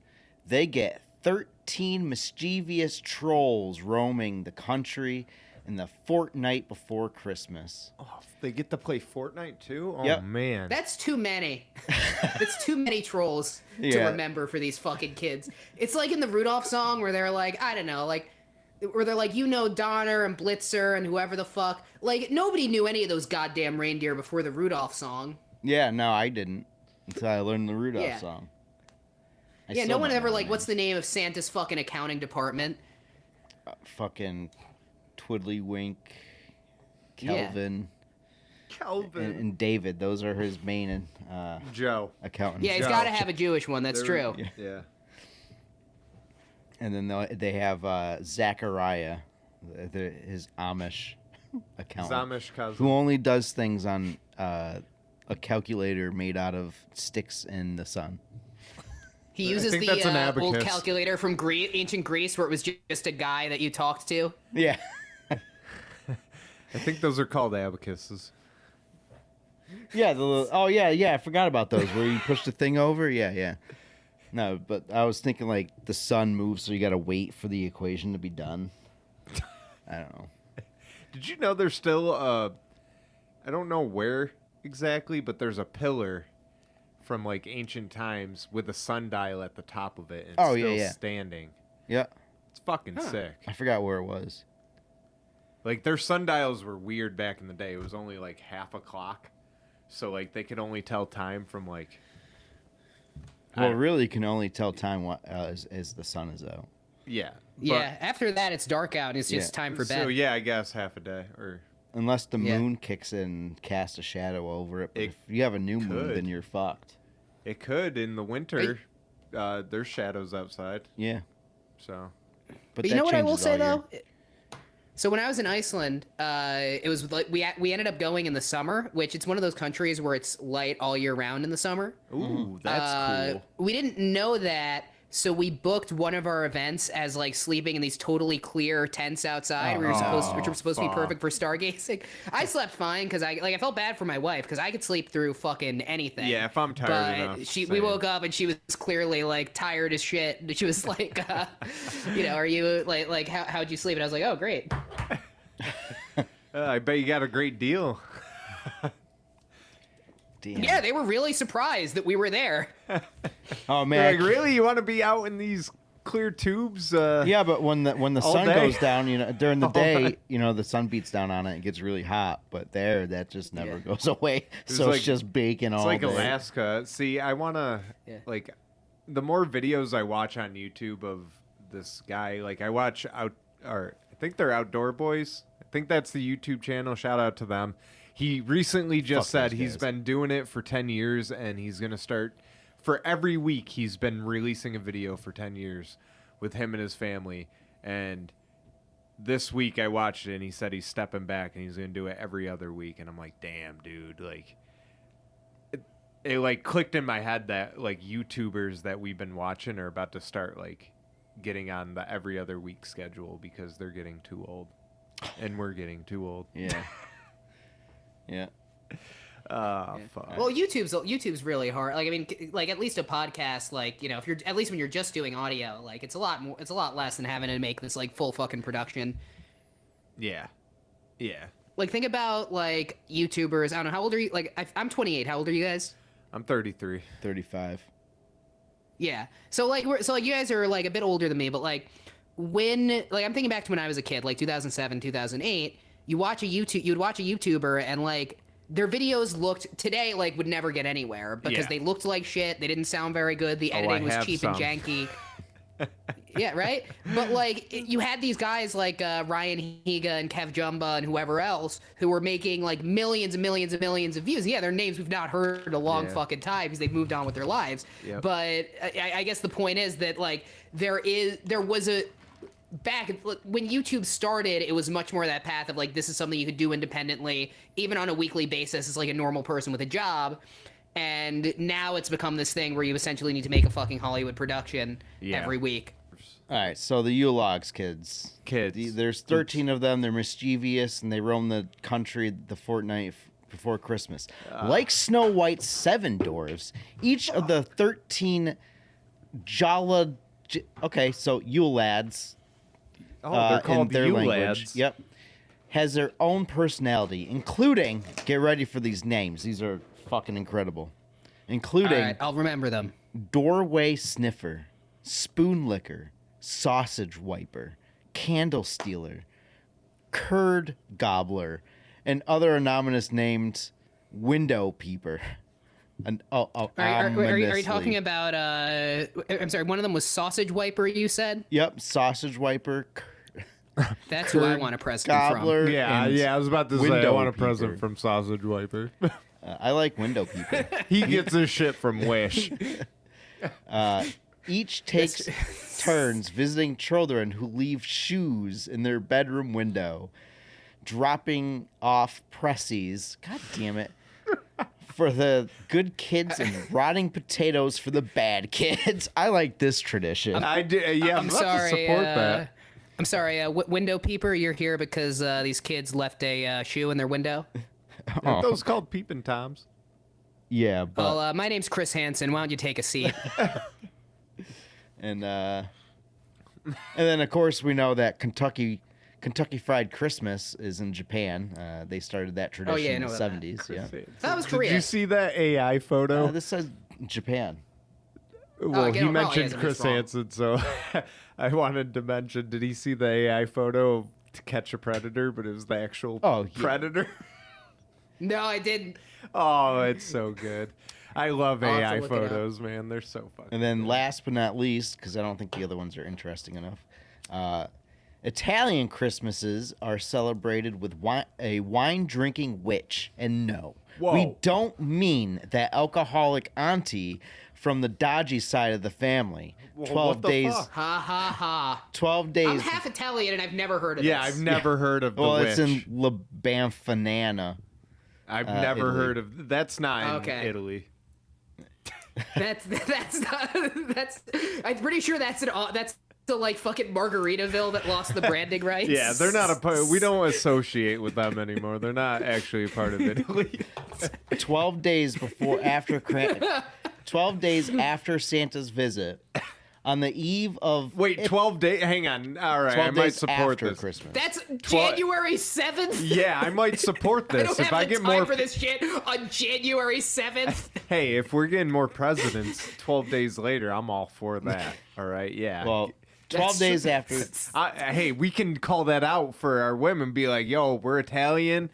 they get 13 mischievous trolls roaming the country in the fortnight before Christmas. Oh, they get to play Fortnite too? Oh, Yep. man. That's too many. That's too many trolls to Yeah. remember for these fucking kids. It's like in the Rudolph song where they're like, I don't know, like, where they're like, Donner and Blitzer and whoever the fuck. Like, nobody knew any of those goddamn reindeer before the Rudolph song. Yeah, no, I didn't until I learned the Rudolph Yeah. song. I Yeah, still no one don't ever know like, the what's name. the name of Santa's fucking accounting department? Fucking Twiddlywink, Yeah. Kelvin, Calvin. and David. Those are his main Joe. accountants. Yeah, he's Joe. got to have a Jewish one. That's true. Yeah. And then they have Zachariah, his Amish accountant Amish cousin. who only does things on a calculator made out of sticks in the sun. He uses think that's an the old abacus. calculator from ancient Greece where it was just a guy that you talked to. Yeah. I think those are called abacuses. Yeah. I forgot about those where you push the thing over. Yeah. No, but I was thinking like the sun moves, so you got to wait for the equation to be done. I don't know. Did you know there's still I don't know where exactly, but there's a pillar from like ancient times with a sundial at the top of it and still standing. Yeah. It's fucking sick. I forgot where it was. Like their sundials were weird back in the day. It was only like half a clock. So like they could only tell time from like Well, really, you can only tell time as the sun is out. Yeah. Yeah, after that it's dark out and it's just time for bed. So yeah, I guess half a day or Unless the moon kicks in and casts a shadow over it. But if you have a new moon, then you're fucked. it could in the winter. There's shadows outside. Yeah. So But you know what I will say though? So when I was in Iceland, it was like we ended up going in the summer, which it's one of those countries where it's light all year round in the summer. ooh, that's cool. We didn't know that, so we booked one of our events as like sleeping in these totally clear tents outside, which were supposed to be perfect for stargazing. I slept fine because I felt bad for my wife because I could sleep through fucking anything. Yeah, if I'm tired enough. We woke up and she was clearly like tired as shit. And she was like, are you like how'd you sleep? And I was like, oh great. I bet you got a great deal. Damn. Yeah, they were really surprised that we were there. Oh They're man. like, really? You want to be out in these clear tubes? Yeah, but when the sun day? goes down, during the All day, night. the sun beats down on it. It gets really hot. But that just never goes away. It's So like- it's just baking all It's like day. Alaska. See, I want to, like, the more videos I watch on YouTube of this guy, like, I think they're Outdoor Boys. I think that's the YouTube channel. Shout out to them. He recently just said those he's guys. been doing it for 10 years and he's going to start, for every week, he's been releasing a video for 10 years with him and his family. And this week I watched it and he said he's stepping back and he's going to do it every other week. And I'm like, damn, dude, like, it like clicked in my head that like YouTubers that we've been watching are about to start like getting on the every other week schedule because they're getting too old and we're getting too old. Yeah. Yeah. Fuck. Well, YouTube's really hard. Like, I mean, like at least a podcast, like, if you're at least when you're just doing audio, like it's a lot less than having to make this like full fucking production. Yeah. Yeah. Like, think about like YouTubers. I don't know, how old are you? Like, I'm 28. How old are you guys? I'm 33. 35. Yeah. So you guys are like a bit older than me, but like when I'm thinking back to when I was a kid, like 2007, 2008. You would watch a YouTuber and like their videos looked today like would never get anywhere because they looked like shit. They didn't sound very good. The editing was cheap and janky. Yeah, right? But like you had these guys like Ryan Higa and Kev Jumba and whoever else who were making like millions and millions and millions of views. Yeah, their names we've not heard in a long fucking time because they've moved on with their lives. Yep. But I guess the point is that like there was a back when YouTube started, it was much more that path of like this is something you could do independently, even on a weekly basis as like a normal person with a job. And now it's become this thing where you essentially need to make a fucking Hollywood production every week. All right, so the Yule-logs kids. There's 13 of them. They're mischievous, and they roam the country the fortnight before Christmas. Like Snow White's 7 dwarves, each of the 13 Okay, so Yule lads. Oh, they're called in their Yule language. lads. Yep. Has their own personality, including, get ready for these names. These are fucking incredible. Including All right, I'll remember them. Doorway Sniffer, Spoon Licker, Sausage Wiper, Candle Stealer, Curd Gobbler, and other anonymous named Window Peeper. Are you talking about, I'm sorry, one of them was Sausage Wiper, you said? Yep, Sausage Wiper. That's who I want a present Gobbler. from. Yeah, I was about to say I Window want a Peeper. present from Sausage Wiper. I like Window Peeper. He gets his shit from Wish. Each takes turns visiting children who leave shoes in their bedroom window. dropping off pressies. God damn it. For the good kids and rotting potatoes for the bad kids. I like this tradition. I do. Yeah, I'm let's sorry. support that. I'm sorry, window peeper. You're here because these kids left a shoe in their window. Aren't those called peeping toms? Yeah, but Well, my name's Chris Hansen. Why don't you take a seat? and then of course we know that Kentucky Fried Christmas is in Japan. They started that tradition in the 70s. Yeah. That was Korea. Did you see that AI photo? This says Japan. Well, again, he it probably mentioned isn't Chris as wrong. Hansen, so I wanted to mention, did he see the AI photo of To Catch a Predator, but it was the actual predator? No, I didn't. Oh, it's so good. I love I'll have to AI look it up. photos, man. They're so fucking And then last but not least, because I don't think the other ones are interesting enough, Italian Christmases are celebrated with a wine-drinking witch. And no, we don't mean that alcoholic auntie from the dodgy side of the family. 12 days. Fuck? Ha ha ha. 12 days. I'm half Italian and I've never heard of Yeah, this. I've never heard of the Well, witch. it's in La Banfanana. I've never Italy. heard of. That's not in Okay. Italy. That's not. I'm pretty sure that's the like fucking Margaritaville that lost the branding rights. Yeah, they're not a part. We don't associate with them anymore. They're not actually a part of Italy. 12 days 12 days after Santa's visit, on the eve of Wait, 12 days? Hang on. All right, 12 I might days support after this. Christmas. That's January 7th. Yeah, I might support I this. don't If have I the get time more, for this shit on January 7th. hey, if we're getting more presidents 12 days later, I'm all for that. All right, yeah. Well, 12 days after. Hey, we can call that out for our women. Be like, yo, we're Italian.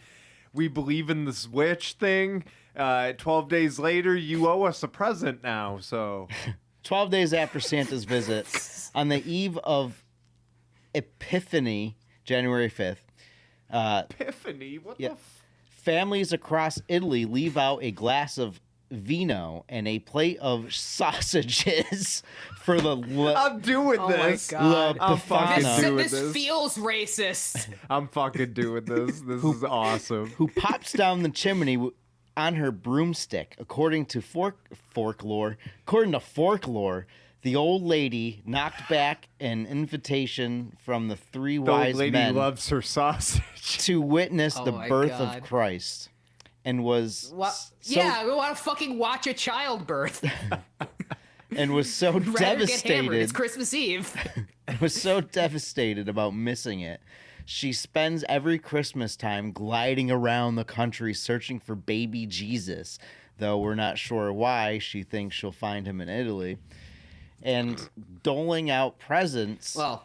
We believe in this witch thing. 12 days later, you owe us a present now. So 12 days after Santa's visit, on the eve of Epiphany, January 5th, Epiphany, what yeah. the? Families across Italy leave out a glass of vino and a plate of sausages for the I'm doing Oh my this. God. I'm fucking doing This this. feels racist. I'm fucking doing this. This is awesome. who pops down the chimney on her broomstick. According to folklore, the old lady knocked back an invitation from the three The old wise lady men loves her sausage. to witness the my birth God. of Christ, and was Yeah, we want to fucking watch a childbirth. and was so Rather get hammered. It's devastated. Christmas Eve. Was so devastated about missing it. She spends every Christmas time gliding around the country searching for baby Jesus, though we're not sure why. She thinks she'll find him in Italy. And doling out presents Well,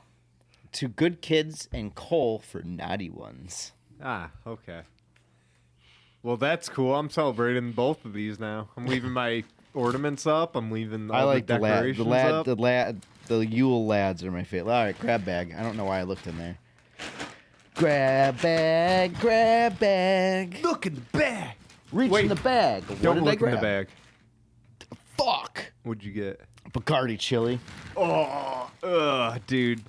to good kids and coal for naughty ones. Ah, okay. Well, that's cool. I'm celebrating both of these now. I'm leaving my ornaments up. I'm leaving all I like the decorations up. the Yule lads are my favorite. All right, grab bag. I don't know why I looked in there. Grab bag, grab bag. Look in the bag. Reach Wait, in the bag. What Don't did I look in grab? the bag. Fuck. What'd you get? Bacardi chili. Oh, ugh, dude.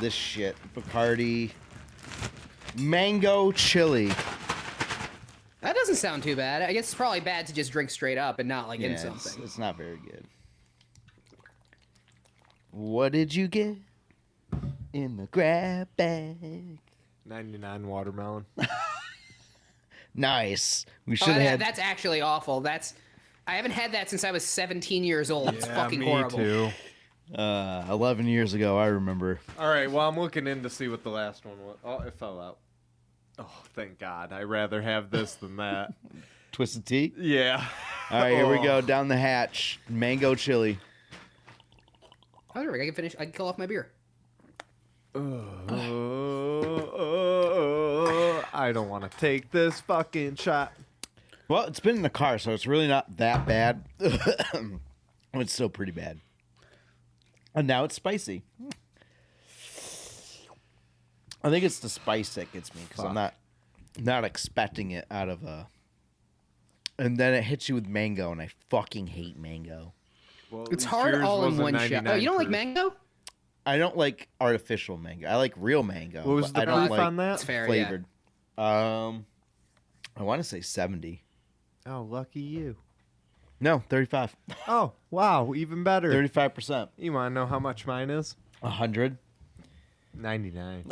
This shit. Bacardi. Mango chili. that doesn't sound too bad. I guess it's probably bad to just drink straight up and not like in something. It's not very good. What did you get in the grab bag? 99 watermelon. Nice. We Oh, should have had. that's actually awful. I haven't had that since I was 17 years old. It's fucking horrible. Too. 11 years ago, I remember. All right, well, I'm looking in to see what the last one was. Oh, it fell out. Oh, thank God. I'd rather have this than that. Twisted tea. Yeah. All right, here we Oh. go. Down the hatch. Mango chili. Oh, there we go. I can kill off my beer. I don't want to take this fucking shot. Well, it's been in the car, so it's really not that bad. It's still pretty bad. And now it's spicy. I think it's the spice that gets me because I'm not expecting it out of a. And then it hits you with mango, and I fucking hate mango. Well, at It's least hard yours all in wasn't one shot. Oh, 99 you don't like proof. mango? I don't like artificial mango. I like real mango. What was but the I don't proof like on that? That's fair. flavored. I want to say 70. Oh, lucky you. No, 35. Oh, wow, even better. 35%. You want to know how much mine is? 100. 99.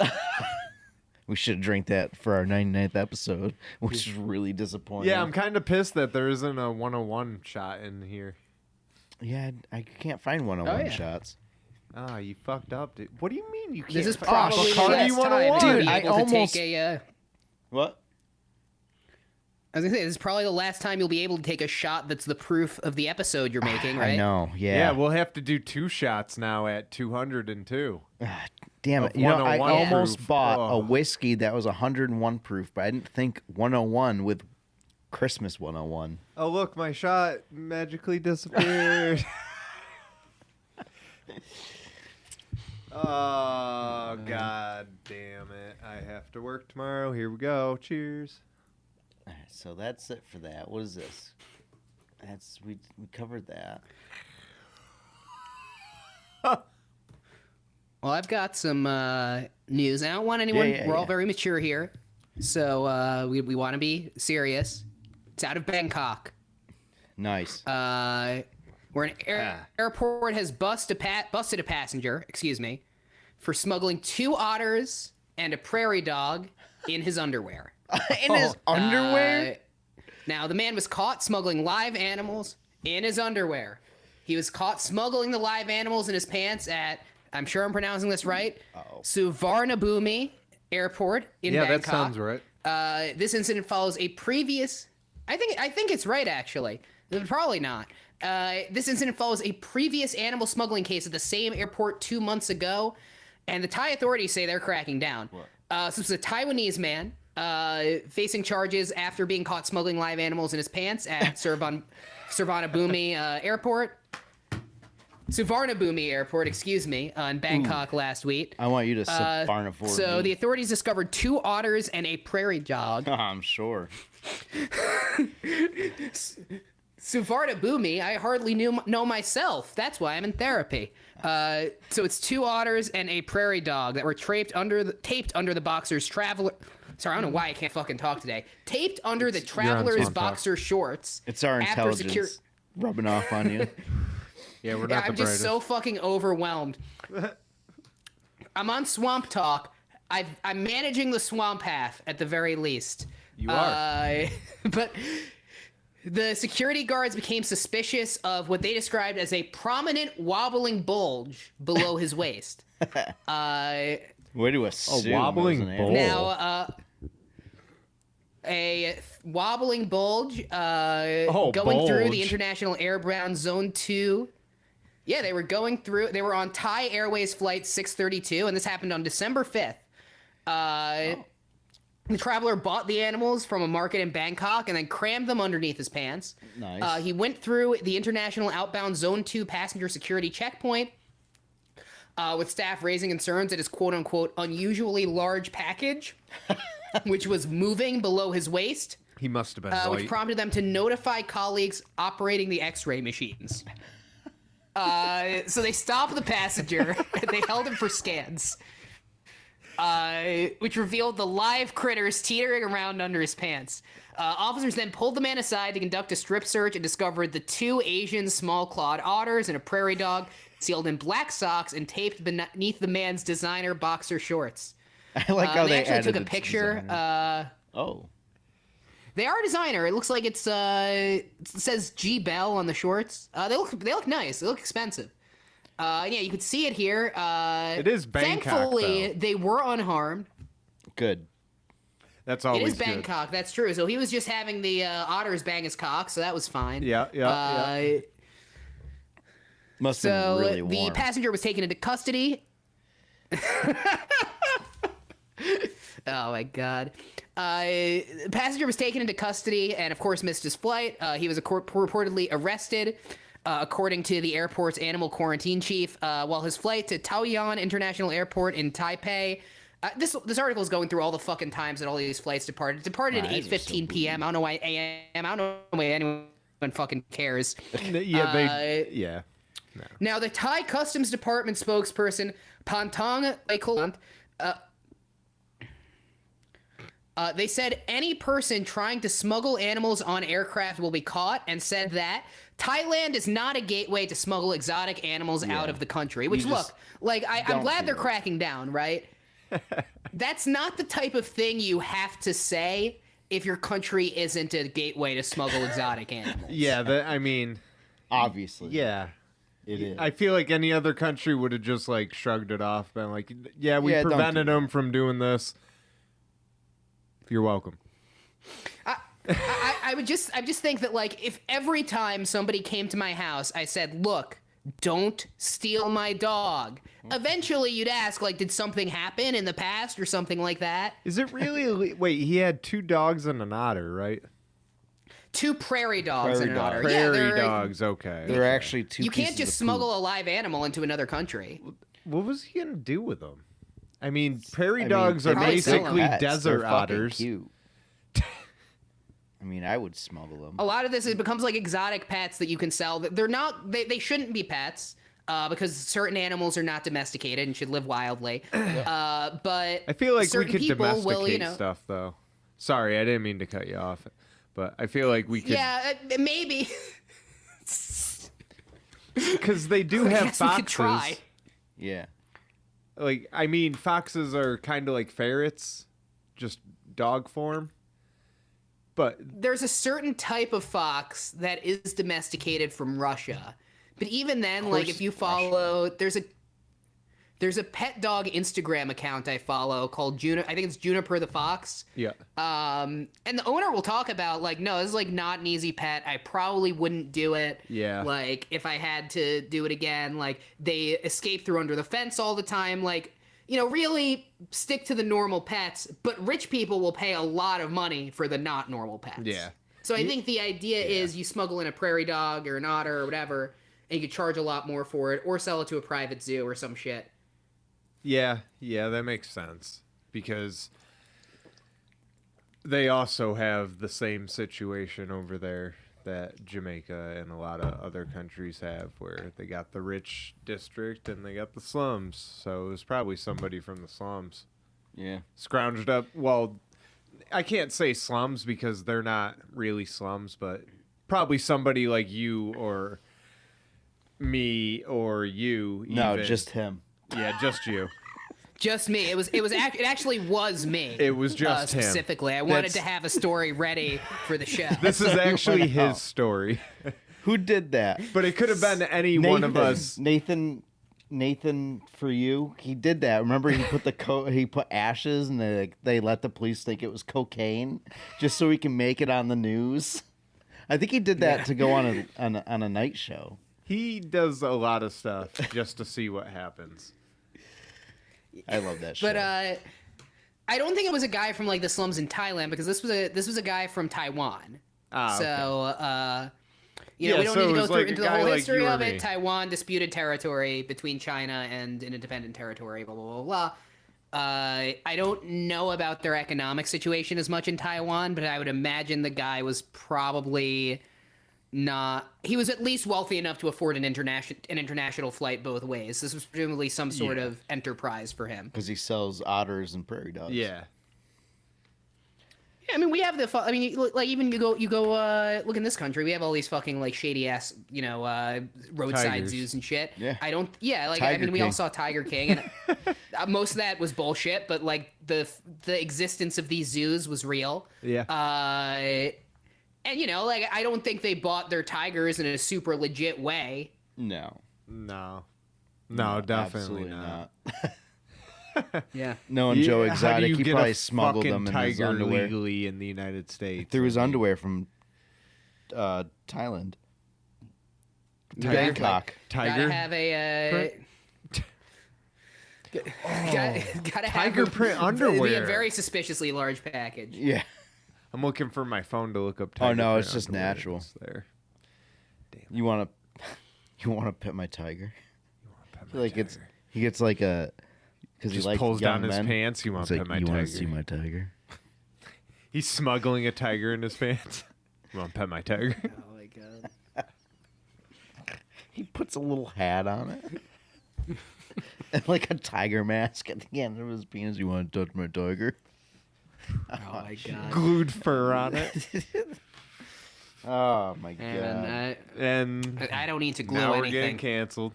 We should drink that for our 99th episode, which is really disappointing. Yeah, I'm kind of pissed that there isn't a 101 shot in here. Yeah, I can't find 101 yeah. shots. Ah, you fucked up, dude. What do you mean you can't? This is fi- probably the Bacardi last 101. time you'll Dude, be I able to almost- take a. What? I was gonna say this is probably the last time you'll be able to take a shot that's the proof of the episode you're making, right? I know, Yeah, yeah. we'll have to do 2 shots now at 202. Damn of it. You know, I 101 almost proof. bought a Oh. whiskey that was 101 proof, but I didn't think 101 with Christmas 101. Oh, look, my shot magically disappeared. Oh, god damn it. I have to work tomorrow. Here we go. Cheers. All right, so that's it for that. What is this? We covered that. Well, I've got some news. I don't want anyone. Yeah, we're all yeah. very mature here, so we want to be serious. It's out of Bangkok. Nice. Where an airport has busted a passenger, for smuggling 2 otters and a prairie dog in his underwear. In his underwear? Now, the man was caught smuggling live animals in his underwear. He was caught smuggling the live animals in his pants at, I'm sure I'm pronouncing this right, Suvarnabhumi Airport in Bangkok. Yeah, that sounds right. This incident follows a previous... I think it's right, actually. Probably not. This incident follows a previous animal smuggling case at the same airport 2 months ago, and the Thai authorities say they're cracking down. So this is a Taiwanese man facing charges after being caught smuggling live animals in his pants at Suvarnabhumi Airport. Suvarnabhumi Airport, in Bangkok last week. I want you to Suvarnabhumi. So the authorities discovered 2 otters and a prairie dog. I'm sure. Suvarnabhumi, I hardly know myself. That's why I'm in therapy. So it's 2 otters and a prairie dog that were taped under the boxer's traveler. Sorry, I don't know why I can't fucking talk today. Taped under the traveler's SwampTalk. boxer shorts. It's our after intelligence rubbing off on you. Yeah, we're not Yeah, the I'm just brightest. so fucking overwhelmed. I'm on SwampTalk. I'm managing the swamp half at the very least. You are. But the security guards became suspicious of what they described as a prominent wobbling bulge below his waist. Way to assume. wobbling it was an bulge. animal. Now, a wobbling bulge going through bulge. the International Airborne Zone 2. Yeah, they were on Thai Airways Flight 632, and this happened on December 5th. The traveler bought the animals from a market in Bangkok and then crammed them underneath his pants. Nice. He went through the International Outbound Zone 2 passenger security checkpoint with staff raising concerns at his quote-unquote unusually large package, which was moving below his waist, He must have been which white. prompted them to notify colleagues operating the X-ray machines. So they stopped the passenger. They held him for scans, which revealed the live critters teetering around under his pants. Officers then pulled the man aside to conduct a strip search and discovered the 2 Asian small-clawed otters and a prairie dog sealed in black socks and taped beneath the man's designer boxer shorts. I like how they actually added took a the picture. designer. Oh. They are a designer. It looks like it says G Bell on the shorts. They look nice. They look expensive. Yeah, you can see it here. It is Bangkok, Thankfully, though. they were unharmed. Good. That's It always is Bangkok. That's true. So he was just having the otters bang his cock, so that was fine. Yeah. Must have So been really the warm. passenger was taken into custody. Oh my god. The passenger was taken into custody and of course missed his flight. He was reportedly arrested, according to the airport's animal quarantine chief, while his flight to Taoyuan International Airport in Taipei. This article is going through all the fucking times that all these flights departed. It departed at Eyes are so 8:15 p.m. I don't know why a.m. I don't know why anyone fucking cares. Yeah, yeah. Now, the Thai Customs Department spokesperson, Pantong Laikolant, they said any person trying to smuggle animals on aircraft will be caught, and said that Thailand is not a gateway to smuggle exotic animals out of the country. Which, look, like, I'm glad they're cracking down, right? That's not the type of thing you have to say if your country isn't a gateway to smuggle exotic animals. Yeah, I mean... Obviously. Yeah. It is. I feel like any other country would have just, like, shrugged it off, been like, yeah, we prevented them from doing this. You're welcome. I just think that, like, if every time somebody came to my house, I said, look, don't steal my dog, eventually you'd ask, like, did something happen in the past or something like that? Is it really... Wait, he had 2 dogs and an otter, right? 2 prairie dogs and an otter. Prairie dogs, okay. They're actually 2 You can't pieces just of smuggle poop. a live animal into another country. What was he going to do with them? I mean, prairie dogs are probably sell them. basically Pets. desert They're fucking otters. Cute. I mean, I would smuggle them. A lot of this, it becomes like exotic pets that you can sell. They're not, they shouldn't be pets because certain animals are not domesticated and should live wildly. But I feel like we certain could people domesticate will, you know, stuff, though. Sorry, I didn't mean to cut you off. But I feel like we could... Yeah, maybe. Because they do I have guess we could try. foxes. Yeah. Like, I mean, foxes are kind of like ferrets, just dog form. But There's a certain type of fox that is domesticated from Russia. But even then, like, if you follow, there's a pet dog Instagram account I follow called I think it's Juniper the Fox. yeah, And the owner will talk about, like, no, this is, like, not an easy pet. I probably wouldn't do it. Yeah. Like, if I had to do it again, like, they escape through under the fence all the time. Like, you know, really stick to the normal pets. But rich people will pay a lot of money for the not normal pets. Yeah. So I think the idea is you smuggle in a prairie dog or an otter or whatever, and you could charge a lot more for it, or sell it to a private zoo or some shit. yeah, that makes sense. Because they also have the same situation over there that Jamaica and a lot of other countries have, where they got the rich district and they got the slums. So it was probably somebody from the slums. Yeah. Scrounged up. Well, I can't say slums because they're not really slums, but probably somebody like you or me or you. No, even. just him. Yeah, just you. Just me. It actually was me. It was just him. Specifically. I wanted to have a story ready for the show. This is actually wanna know. his story. Who did that? But it could have been any one of us. Nathan, for you, he did that. Remember, he put he put ashes, and they let the police think it was cocaine, just so he can make it on the news. I think he did that to go on a night show. He does a lot of stuff just to see what happens. I love that show. But I don't think it was a guy from, like, the slums in Thailand, because this was a guy from Taiwan. Ah, okay. So you know, Yeah, we don't so need to it go was through like a into the guy whole like history you or of me. it. Taiwan, disputed territory between China and an independent territory, blah, blah, blah, blah. I don't know about their economic situation as much in Taiwan, but I would imagine the guy was probably not... He was at least wealthy enough to afford an international flight both ways. This was presumably some sort of enterprise for him. Because he sells otters and prairie dogs. Yeah. Yeah, I mean, we have I mean, like, even you go look in this country, we have all these fucking, like, shady ass, you know, roadside Tigers. zoos and shit. Yeah. Like, Tiger I mean, we all King. saw Tiger King, and most of that was bullshit, but, like, the existence of these zoos was real. Yeah. And, you know, like, I don't think they bought their tigers in a super legit way. No. No, definitely absolutely not. Yeah. Knowing Joe How do Exotic, you he get probably a smuggled fucking them in his tiger underwear. legally in the United States? Through his underwear from Thailand. Tiger? Bangkok. Tiger? Gotta have a... gotta have Tiger print underwear. Oh, A very suspiciously large package. Yeah. I'm looking for my phone to look up. Oh, Tiger no, print it's just underwear. natural. It's there. You want to pet my tiger? Pet I feel my like tiger. he gets like a because he Just likes pulls young down his men. pants. You want It's to like, pet my you tiger? want to see my tiger? He's smuggling a tiger in his pants. You want to pet my tiger? Oh my god. He puts a little hat on it. And like a tiger mask at the end of his penis. You want to touch my tiger? Oh my god. Glued fur on it. Oh my god. And I don't need to glue now we're anything. getting canceled.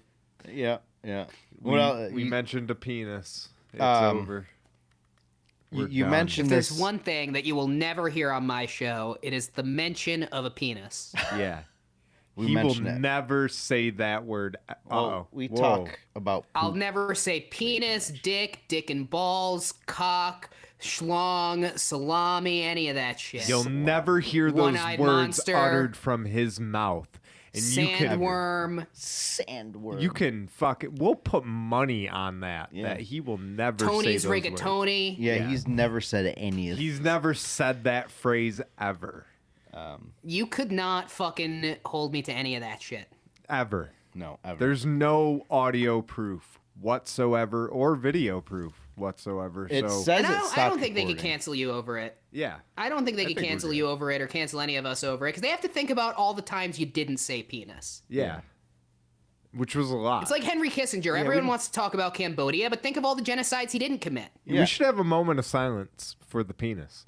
Yeah. We mentioned a penis. It's over. You done. mentioned If there's this. one thing that you will never hear on my show, it is the mention of a penis. Yeah. We He will mentioned it. never say that word. Well, we talk about. I'll never say penis, dick and balls, cock, schlong, salami, any of that shit. You'll never hear those One-eyed words monster. uttered from his mouth. And Sandworm. Sandworm. You can fucking. We'll put money on that. Yeah. That he will never Tony's say those words. rigatoni. Yeah, he's never said any of. He's never said that phrase ever. You could not fucking hold me to any of that shit. Ever. No, ever. There's no audio proof whatsoever or video proof whatsoever. It so says And it I stopped don't think they could recording. cancel you over it. yeah. I don't think they could think we're cancel good. you over it or cancel any of us over it because they have to think about all the times you didn't say penis. Yeah. Which was a lot. It's like Henry Kissinger. Everyone wants to talk about Cambodia, but think of all the genocides he didn't commit. Yeah. We should have a moment of silence for the penis.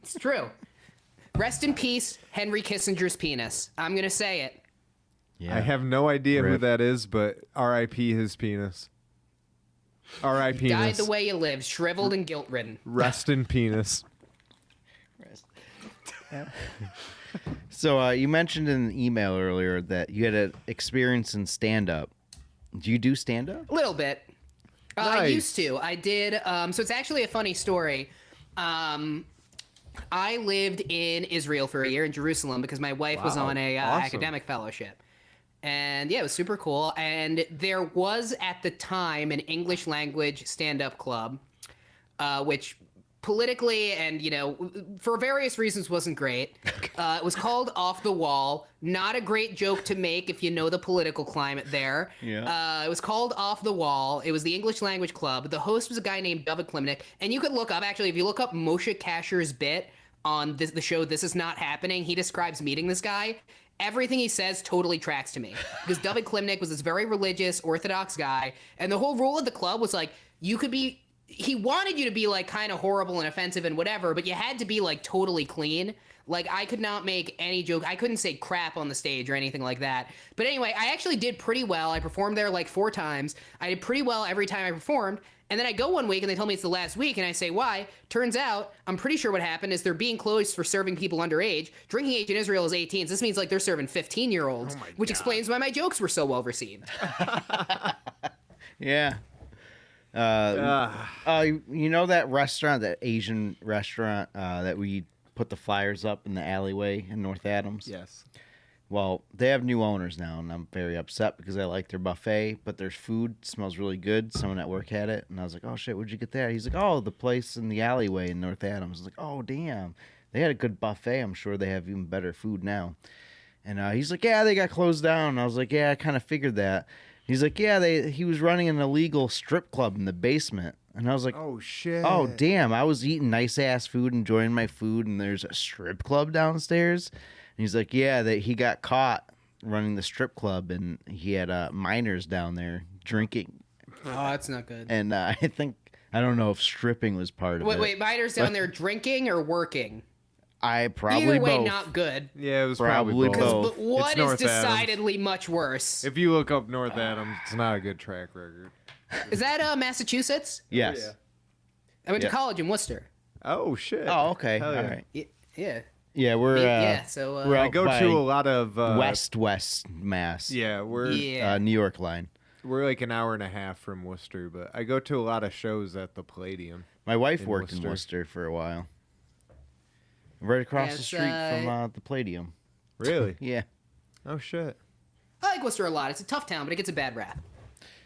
It's true. Rest in peace, Henry Kissinger's penis. I'm going to say it. Yeah. I have no idea who Rip. that is, but R.I.P. his penis. R.I.P. Died the way you lived, shriveled and guilt-ridden. Rest in penis. So you mentioned in an email earlier that you had an experience in stand-up. Do you do stand-up? A little bit. I Nice. used to. I did. So it's actually a funny story. I lived in Israel for a year in Jerusalem because my wife was Wow, on a awesome. academic fellowship. And yeah, it was super cool. And there was at the time an English language stand-up club, which politically and, you know, for various reasons wasn't great. It was called Off the Wall. Not a great joke to make if you know the political climate there. Yeah. It was called Off the Wall. It was the English language club. The host was a guy named David Klimnik. And you could look up, actually, if you look up Moshe Kasher's bit on the show This Is Not Happening, he describes meeting this guy. Everything he says totally tracks to me. Because David Klimnik was this very religious, Orthodox guy. And the whole rule of the club was like, you could be... He wanted you to be like kind of horrible and offensive and whatever, but you had to be like totally clean. Like I could not make any joke. I couldn't say crap on the stage or anything like that. But anyway, I actually did pretty well. I performed there like 4 times. I did pretty well every time I performed. And then I go one week and they tell me it's the last week and I say, why? Turns out, I'm pretty sure what happened is they're being closed for serving people underage. Drinking age in Israel is 18. So this means like they're serving 15-year-olds, which explains why my jokes were so well received. Yeah. You know that restaurant, that Asian restaurant that we put the flyers up in the alleyway in North Adams? Yes. Well, they have new owners now, and I'm very upset because I like their buffet, but their food smells really good. Someone at work had it, and I was like, oh, shit, where'd you get that? He's like, oh, the place in the alleyway in North Adams. I was like, oh, damn. They had a good buffet. I'm sure they have even better food now. And he's like, yeah, they got closed down. And I was like, yeah, I kind of figured that. He's like, yeah, he was running an illegal strip club in the basement. And I was like, Oh, shit. oh, damn, I was eating nice-ass food, enjoying my food, and there's a strip club downstairs? And he's like, yeah, that he got caught running the strip club, and he had minors down there drinking. Oh, that's not good. And I don't know if stripping was part of it. Wait, minors down there drinking or working? I probably Either way, both. not good. Yeah, it was Probably probably both. both. But what It's is North Adams. decidedly much worse? If you look up North Adams, it's not a good track record. Is that Massachusetts? Yes. I went Yeah. to college in Worcester. Oh, shit. Oh, okay. Hell All yeah. right. Yeah. Yeah, we're Yeah, so, we're I out go by to a lot of West Mass. Yeah, we're Yeah. New York line. we're like an hour and a half from Worcester, but I go to a lot of shows at the Palladium. My wife In worked in Worcester. Worcester for a while. Right across the Yes, street from the Palladium. Really? Yeah. Oh shit. I like Worcester a lot. It's a tough town, but it gets a bad rap.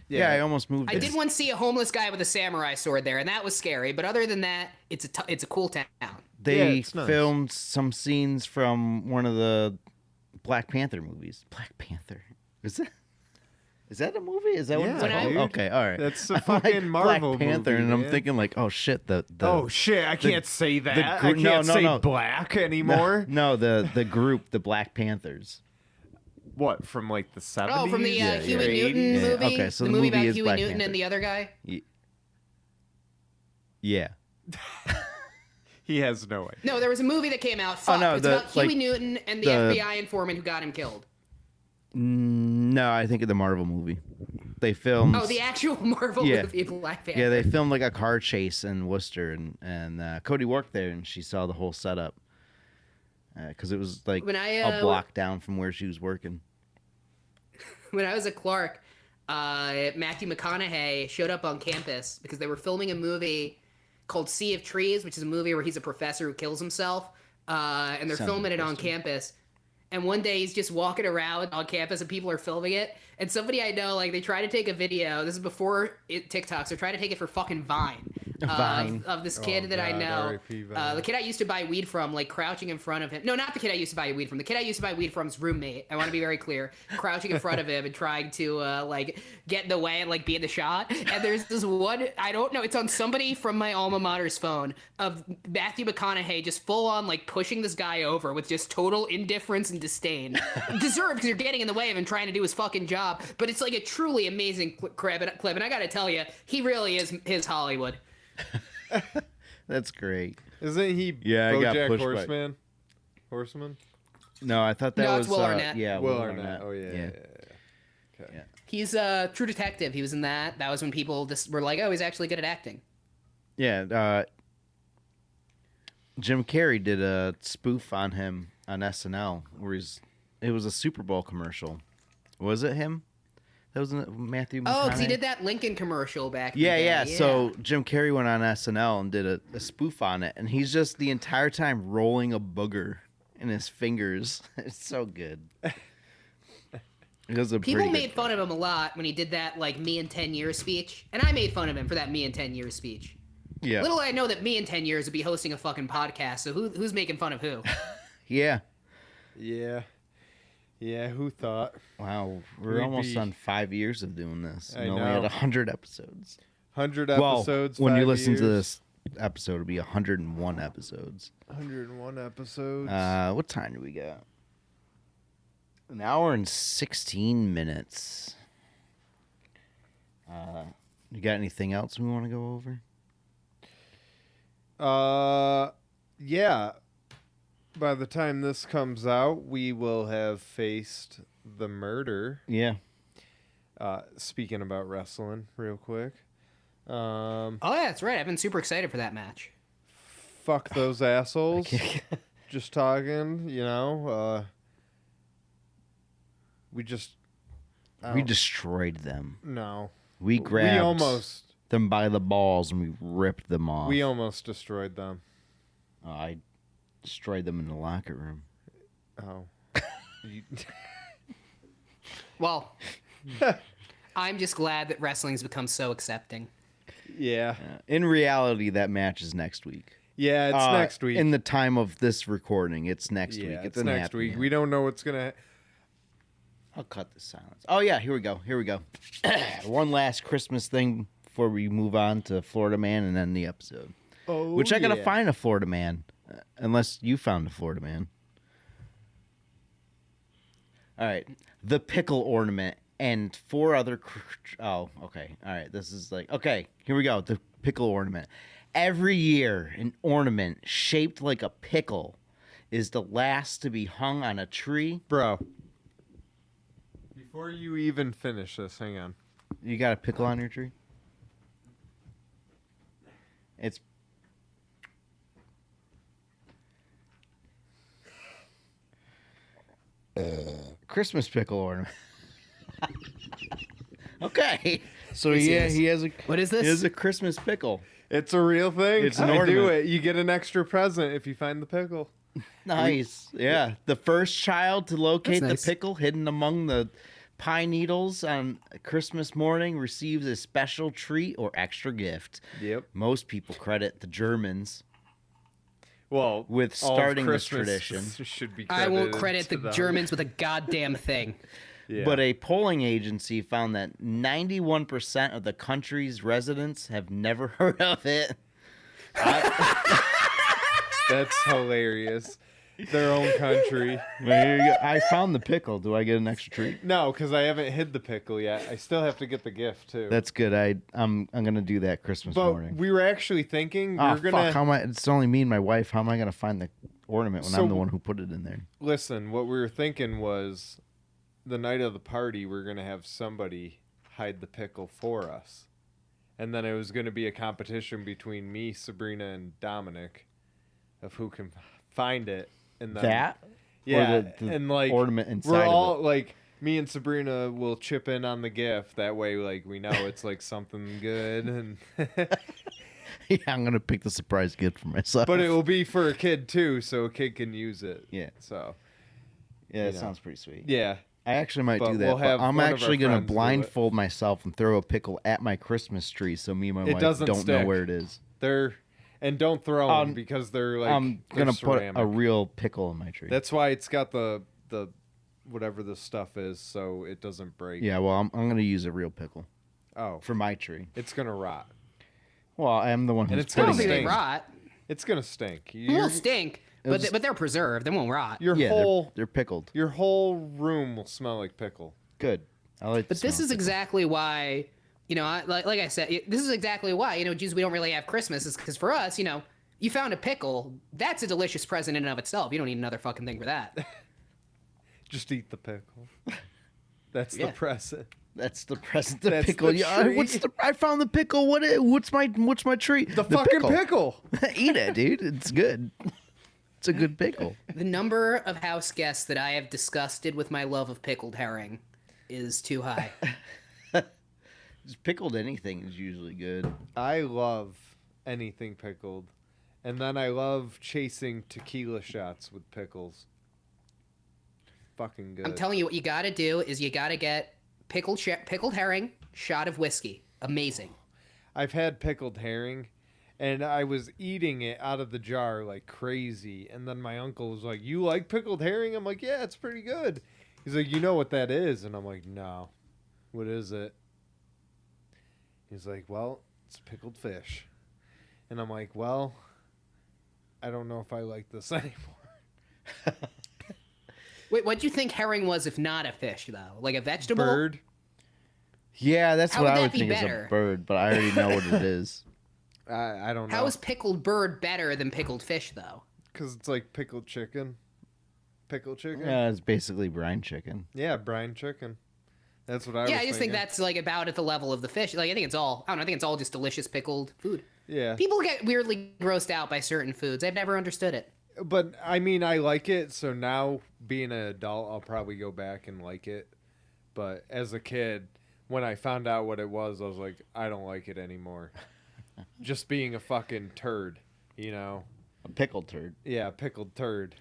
Yeah, I almost moved I there. did once see a homeless guy with a samurai sword there, and that was scary. But other than that, it's a cool town. They Yeah, it's nice. filmed some scenes from one of the Black Panther movies. Black Panther. Is that a movie? Is that what it's Yeah, called? dude. Okay, all right. That's a I'm fucking like, Marvel Black Panther, movie, and I'm man. thinking like, oh shit, the Oh shit! I can't say that. gr- I can't no, say no. black anymore. no, the group, the Black Panthers. What, from like the 70s? Oh, from the Yeah, Huey yeah. Newton 80s? movie. Okay, so the the movie movie about is Huey Black Newton Panther. and the other guy. Yeah. He has no idea. No, there was a movie that came out. Fuck. no, it's the- about Huey like, Newton and the the- FBI informant who got him killed. No, I think of the Marvel movie. They filmed. Oh, the actual Marvel Yeah. movie, Black Panther. Yeah, they filmed like a car chase in Worcester, and Cody worked there, and she saw the whole setup because it was like When I, a block down from where she was working. When I was at Clark, Matthew McConaughey showed up on campus because they were filming a movie called Sea of Trees, which is a movie where he's a professor who kills himself, and they're Sounds filming it on interesting. campus. And one day he's just walking around on campus and people are filming it. And somebody I know, like, they try to take a video. This is before TikToks. They're trying to take it for fucking Vine. Vine. Of this kid that I God, know. R.I.P. Vine. The kid I used to buy weed from, like, crouching in front of him. No, not the kid I used to buy weed from. The kid I used to buy weed from's roommate. I want to be very clear. Crouching in front of him and trying to, like, get in the way and, like, be in the shot. And there's this one, I don't know, it's on somebody from my alma mater's phone of Matthew McConaughey just full on, like, pushing this guy over with just total indifference and disdain. Deserved, because you're getting in the way of him trying to do his fucking job. But it's, like, a truly amazing clip. And I gotta tell you, he really is his Hollywood. That's great. Isn't he Yeah, I got BoJack pushed by- Horseman? Horseman? No, I thought that No, was it's Will Arnett. Yeah, Will Arnett. Oh, yeah. Yeah. Okay. Yeah. He's a True Detective. He was in that. That was when people just were like, oh, he's actually good at acting. Yeah, Jim Carrey did a spoof on him on SNL where it was a Super Bowl commercial. Was it him? That was Matthew McConaughey? Oh, because he did that Lincoln commercial back in the Yeah, day. yeah. So Jim Carrey went on SNL and did a spoof on it, and he's just the entire time rolling a booger in his fingers. It's so good. It was a People pretty made good fun of him a lot when he did that, like, Me in 10 Years speech. And I made fun of him for that Me in 10 Years speech. Yeah. Little I know that Me in 10 Years would be hosting a fucking podcast, so who's making fun of who? Yeah. Yeah. Yeah, who thought? Wow. We're We'd almost be- on 5 years of doing this. I And only know. had 100 episodes. 100 Well, episodes, when you 5 listen to years. this episode, it'll be 101 episodes. 101 episodes. What time do we got? An hour and 16 minutes. You got anything else we want to go over? Yeah. By the time this comes out, we will have faced the murder. Yeah. Speaking about wrestling, real quick. Oh, yeah, that's right. I've been super excited for that match. Fuck those assholes. Just talking, we just. We destroyed them. No. We grabbed We almost. them by the balls and we ripped them off. We almost destroyed them. I destroyed them in the locker room. Oh. You- Well, I'm just glad that wrestling's become so accepting. yeah. In reality, that match is next week. Yeah, it's next week. In the time of this recording, it's next week. Yeah, It it's didn't next happen week. yet. We don't know what's going to. I'll cut the silence. Oh, yeah, here we go. One last Christmas thing before we move on to Florida Man and end the episode. Oh, Which I got to find a Florida Man, unless you found a Florida Man. All right. The pickle ornament and 4 other... Oh, okay. All right. This is like... Okay, here we go. The pickle ornament. Every year, an ornament shaped like a pickle is the last to be hung on a tree. Bro. Before you even finish this, hang on. You got a pickle on your tree? It's... Christmas pickle ornament. Okay. So yeah, he has a... What is He this? has a Christmas pickle. It's a real thing. It's an I do ornament. it. You get an extra present if you find the pickle. Nice. Yeah. The first child to locate That's nice. the pickle hidden among the pine needles on Christmas morning receives a special treat or extra gift. Yep. Most people credit the Germans Well, with all of starting this Christmas tradition. Should be I won't credited credit the to them. Germans with a goddamn thing. Yeah. But a polling agency found that 91% of the country's residents have never heard of it. That's hilarious. their own country. Well, here you go. I found the pickle. Do I get an extra treat? No, because I haven't hid the pickle yet. I still have to get the gift too. That's good. I'm gonna do that Christmas but morning. we were actually thinking Oh we're gonna fuck! How am I? It's only me and my wife. How am I gonna find the ornament when So- I'm the one who put it in there? listen. What we were thinking was the night of the party, we're gonna have somebody hide the pickle for us, and then it was gonna be a competition between me, Sabrina, and Dominic of who can find it. And then, That? yeah, Or the and like ornament inside we're of all it? like. Me and Sabrina will chip in on the gift. That way, like, we know it's like something good, and Yeah, I'm gonna pick the surprise gift for myself. but it will be for a kid too, so a kid can use it. Yeah. So Yeah, it know. sounds pretty sweet. yeah, I actually might But do that. we'll but have I'm one of our actually gonna friends do it. blindfold myself and throw a pickle at my Christmas tree, so me and my It wife doesn't don't know stick. where it is. and don't throw them because they're like I'm they're gonna put ceramic. a real pickle in my tree. That's why it's got the whatever the stuff is, so it doesn't break. Yeah, well, I'm gonna use a real pickle Oh, for my tree. it's gonna rot. Well, I am the one And who's it's I don't gonna think they stink. rot. It's gonna stink. It won't stink, but, was- but they're preserved. They won't rot. Your Yeah, whole they're pickled. your whole room will smell like pickle. Good. I like. But this is exactly why, like I said, this is exactly why, geez, we don't really have Christmas. Is because for us, you found a pickle. That's a delicious present in and of itself. You don't need another fucking thing for that. Just eat the pickle. That's Yeah. the present. That's the present. The That's pickle. the Yeah, treat. I found the pickle. What's my treat? The fucking pickle. Eat it, dude. It's good. It's a good pickle. The number of house guests that I have disgusted with my love of pickled herring is too high. Just pickled anything is usually good. I love anything pickled. And then I love chasing tequila shots with pickles. Fucking good. I'm telling you, what you got to do is you got to get pickled herring, shot of whiskey. Amazing. I've had pickled herring, and I was eating it out of the jar like crazy. And then my uncle was like, "You like pickled herring?" I'm like, "Yeah, it's pretty good." He's like, "You know what that is?" And I'm like, "No. What is it?" He's like, "Well, it's pickled fish." And I'm like, "Well, I don't know if I like this anymore." Wait, what do you think herring was if not a fish, though? Like a vegetable? Bird. Yeah, that's How what would I that would be think better? is a bird, but I already know what it is. I don't know. How is pickled bird better than pickled fish, though? Because it's like pickled chicken. Pickled chicken? Yeah, it's basically brine chicken. Yeah, brine chicken. That's what I was Yeah, I just think thinking. that's like about at the level of the fish. Like I think it's all I think it's all just delicious pickled food. Yeah. People get weirdly grossed out by certain foods. I've never understood it. But, I mean, I like it, so now, being an adult, I'll probably go back and like it. But as a kid, when I found out what it was, I was like, I don't like it anymore. Just being a fucking turd, A pickled turd. Yeah, pickled turd.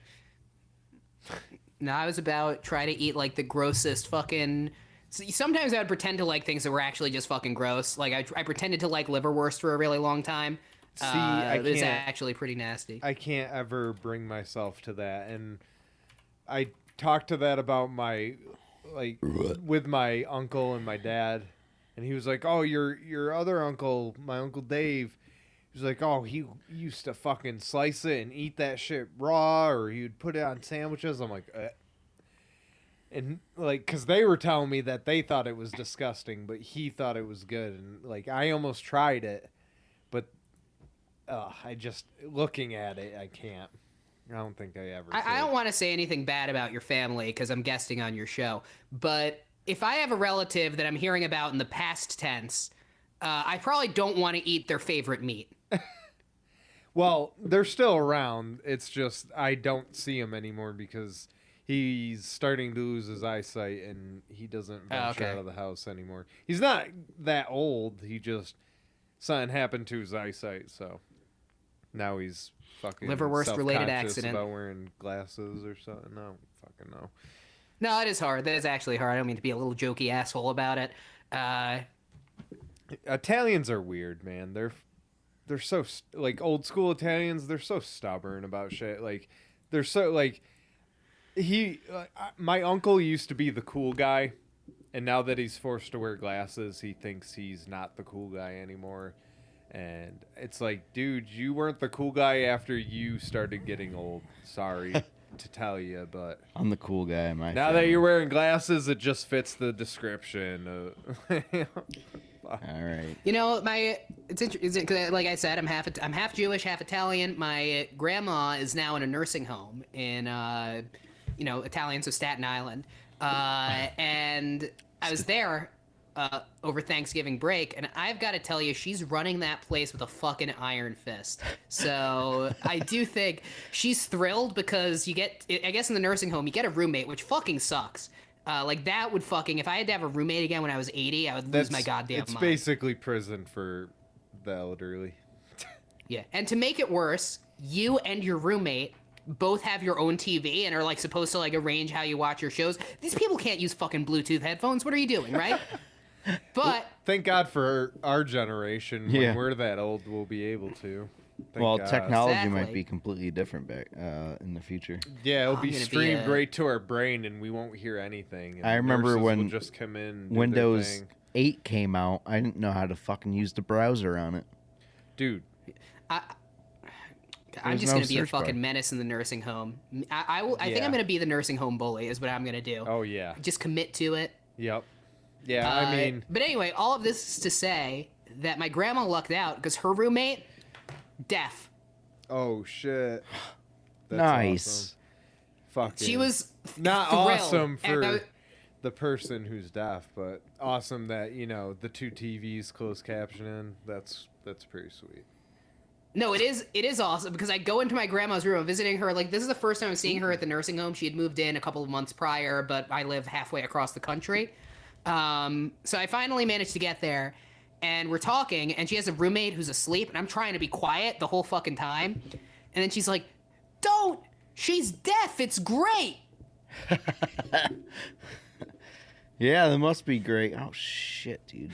No, I was about trying to eat like the grossest fucking. Sometimes I would pretend to like things that were actually just fucking gross. Like I pretended to like liverwurst for a really long time. See, I It was can't- actually pretty nasty. I can't ever bring myself to that. And I talked to that about with my uncle and my dad. And he was like, "Oh, your other uncle, my Uncle Dave." He was like, "Oh, he used to fucking slice it and eat that shit raw, or he would put it on sandwiches." I'm like, And like, cause they were telling me that they thought it was disgusting, but he thought it was good. And like, I almost tried it, but I just, looking at it, I can't. I don't think I ever. I don't want to say anything bad about your family because I'm guesting on your show, but if I have a relative that I'm hearing about in the past tense, I probably don't want to eat their favorite meat. Well, they're still around. It's just I don't see him anymore because he's starting to lose his eyesight and he doesn't venture out of the house anymore. He's not that old. He just something happened to his eyesight, so now he's fucking Liverwurst-related self-conscious accident. about wearing glasses or something. No, fucking no. No, it is hard. That is actually hard. I don't mean to be a little jokey asshole about it. Italians are weird, man. They're so like old school Italians. They're so stubborn about shit. Like they're so like my uncle used to be the cool guy, and now that he's forced to wear glasses, he thinks he's not the cool guy anymore. And it's like, dude, you weren't the cool guy after you started getting old. Sorry. to tell you, but I'm the cool guy in my now family. that you're wearing glasses, it just fits the description. All right. You know, it's interesting because, like I said, I'm half Jewish, half Italian. My grandma is now in a nursing home in, Italians of Staten Island, and I was there over Thanksgiving break, and I've got to tell you, she's running that place with a fucking iron fist. So I do think she's thrilled because you get, I guess, in the nursing home, you get a roommate, which fucking sucks. Like that would fucking, if I had to have a roommate again when I was 80, I would lose my goddamn mind. It's basically prison for the elderly. Yeah, and to make it worse, you and your roommate both have your own TV and are like supposed to like arrange how you watch your shows. These people can't use fucking Bluetooth headphones. What are you doing, right? But thank God for our generation. Yeah. When we're that old, we'll be able to. Thank Well, God. technology might Exactly. be completely different back in the future. Yeah, it'll I'm be gonna be streamed a- right to our brain, and we won't hear anything. And I remember nurses when will just come in, and do their Windows thing. 8 came out. I didn't know how to fucking use the browser on it. Dude. I'm There's just no gonna be a search bar. fucking menace in the nursing home. I think Yeah. I'm gonna be the nursing home bully. Is what I'm gonna do. Oh yeah. Just commit to it. Yep. Yeah. I mean, But anyway, all of this is to say that my grandma lucked out because her roommate, deaf. oh shit. That's Nice. Awesome. Fucking. She was not thrilled. awesome And I for was- the person who's deaf, but awesome that the 2 TVs closed captioning. That's pretty sweet. No, it is awesome because I go into my grandma's room, I'm visiting her. Like, this is the first time I'm seeing her at the nursing home. She had moved in a couple of months prior, but I live halfway across the country. So I finally managed to get there, and we're talking, and she has a roommate who's asleep, and I'm trying to be quiet the whole fucking time. And then she's like, "Don't! She's deaf! It's great!" Yeah, that must be great. Oh, shit, dude.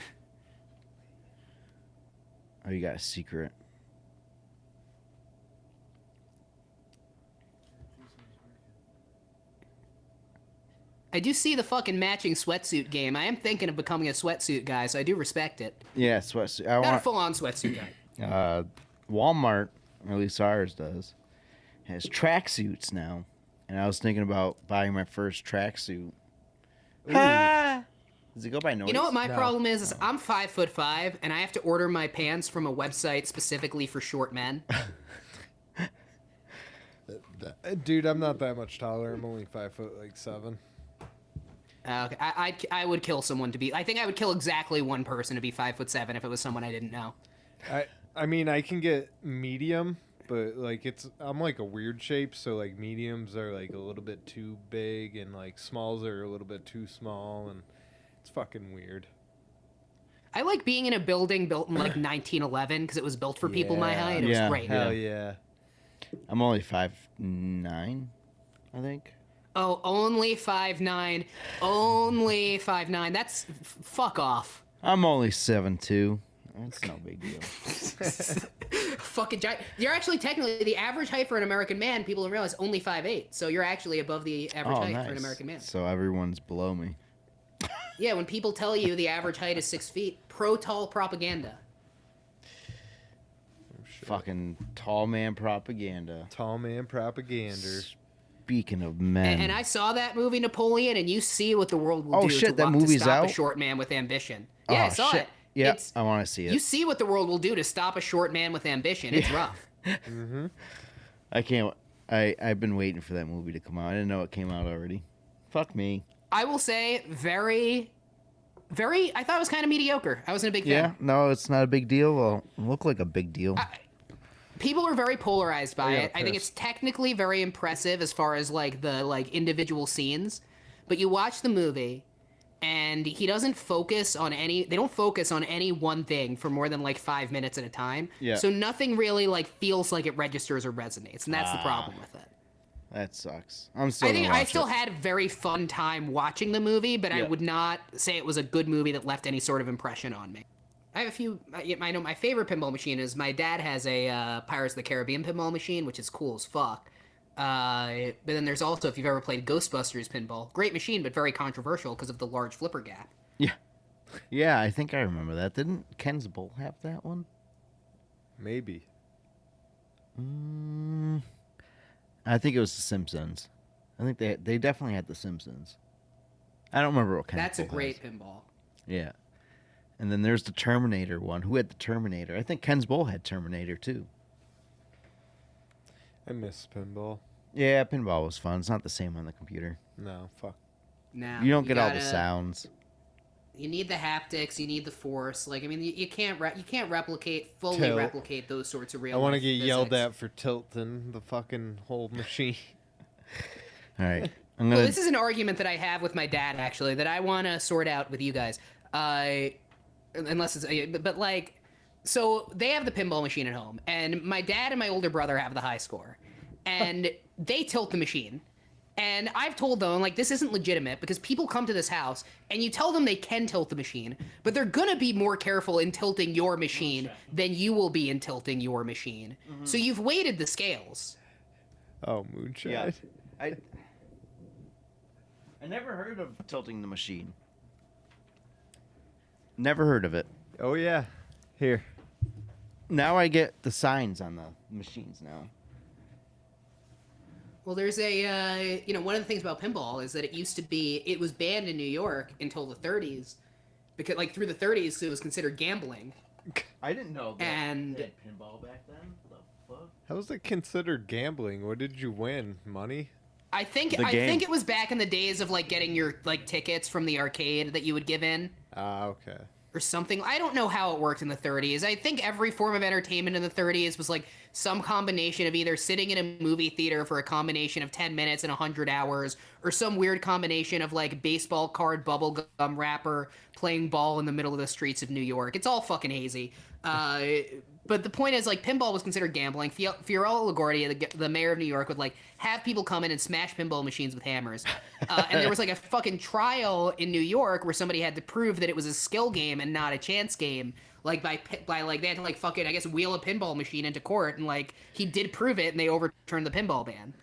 Oh, you got a secret. I do see the fucking matching sweatsuit game. I am thinking of becoming a sweatsuit guy, so I do respect it. Yeah, sweatsuit. I Not a want full-on sweatsuit guy. Walmart, or at least ours does, has tracksuits now. And I was thinking about buying my first tracksuit. Ah! Does it go by noise? You know what my No. problem is I'm 5'5", and I have to order my pants from a website specifically for short men. Dude, I'm not that much taller. I'm only 5'7". Okay, I would kill someone to be. I think I would kill exactly one person to be 5'7" if it was someone I didn't know. I mean, I can get medium, but like I'm like a weird shape, so like mediums are like a little bit too big, and like smalls are a little bit too small, and it's fucking weird. I like being in a building built in like 1911 because it was built for people my Yeah. height. It Yeah. was great. Hell yeah. I'm only 5'9", I think. Oh, only 5'9", only 5'9". That's fuck off. I'm only 7'2". That's no big deal. Fucking giant. You're actually technically the average height for an American man. People don't realize only 5'8". So you're actually above the average Oh, height nice. for an American man. So everyone's below me. Yeah, when people tell you the average height is 6 feet, pro-tall propaganda. Fucking tall man propaganda. Tall man propaganda. Speaking of men. And I saw that movie, Napoleon, and you see what the world will Oh, do shit, to, that to movie's stop out? a short man with ambition. Yeah, I Oh, saw shit. it. Yeah, It's, I want to see it. you see what the world will do to stop a short man with ambition. It's rough. I can't. I've been waiting for that movie to come out. I didn't know it came out already. Fuck me. I will say, very, I thought it was kind of mediocre. I wasn't a big fan. Yeah, no, it's not a big deal. Well, it looked like a big deal. People are very polarized by yeah, it. I think pissed. it's technically very impressive as far as like the individual scenes, but you watch the movie and he doesn't focus on any they don't focus on any one thing for more than like 5 minutes at a time. Yeah. So nothing really like feels like it registers or resonates, and that's the problem with it. That sucks. I'm still. I think gonna I watch still it. had a very fun time watching the movie, but I Yeah. would not say it was a good movie that left any sort of impression on me. I have a few. I know my favorite pinball machine is my dad has a Pirates of the Caribbean pinball machine, which is cool as fuck. But then there's also, if you've ever played Ghostbusters pinball, great machine, but very controversial because of the large flipper gap. Yeah. Yeah, I think I remember that. Didn't Ken's Bull have that one? Maybe. I think it was The Simpsons. I think they definitely had The Simpsons. I don't remember what kind. That's a great pinball. Yeah. And then there's the Terminator one. Who had the Terminator? I think Ken's Bowl had Terminator too. I miss pinball. Yeah, pinball was fun. It's not the same on the computer. No, fuck. Now You don't get all the sounds. You need the haptics. You need the force. Like, I mean, you can't fully Tilt. replicate those sorts of real. I want to life get yelled physics. at for tilting the fucking whole machine. All right. I'm Well, gonna. this is an argument that I have with my dad, actually, that I want to sort out with you guys. Unless it's, but like, so they have the pinball machine at home, and my dad and my older brother have the high score, and they tilt the machine. And I've told them, like, this isn't legitimate because people come to this house and you tell them they can tilt the machine, but they're going to be more careful in tilting your machine than you will be in tilting your machine. Mm-hmm. So you've weighted the scales. Oh, moonshine. Yeah. I never heard of tilting the machine. Never heard of it. Oh, yeah. Here. Now I get the signs on the machines now. Well, there's a, one of the things about pinball is that it was banned in New York until the 30s, because, like, through the 30s, it was considered gambling. I didn't know that And- they had pinball back then. The fuck? How was it considered gambling? What did you win? Money? I think it was back in the days of, like, getting your, like, tickets from the arcade that you would give in. Ah, okay. Or something. I don't know how it worked in the 30s. I think every form of entertainment in the 30s was like some combination of either sitting in a movie theater for a combination of 10 minutes and 100 hours, or some weird combination of like baseball card bubble gum wrapper playing ball in the middle of the streets of New York. It's all fucking hazy. But the point is, like, pinball was considered gambling. Fiorello LaGuardia, the mayor of New York, would, like, have people come in and smash pinball machines with hammers. And there was, like, a fucking trial in New York where somebody had to prove that it was a skill game and not a chance game. Like, by like, they had to, like, fucking, I guess, wheel a pinball machine into court. And, like, he did prove it, and they overturned the pinball ban.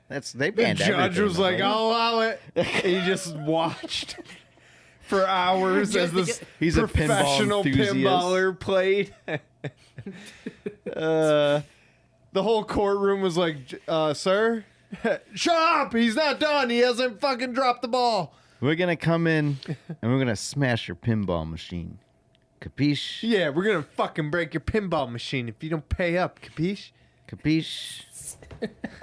They The banned judge everything, was like, though. I'll allow it. He just watched for hours as this He's a pinball professional enthusiast. pinballer played. The whole courtroom was like, sir, shut up. He's not done. He hasn't fucking dropped the ball. We're gonna come in and we're gonna smash your pinball machine. Capiche? Yeah, we're going to fucking break your pinball machine if you don't pay up. Capiche? Capiche?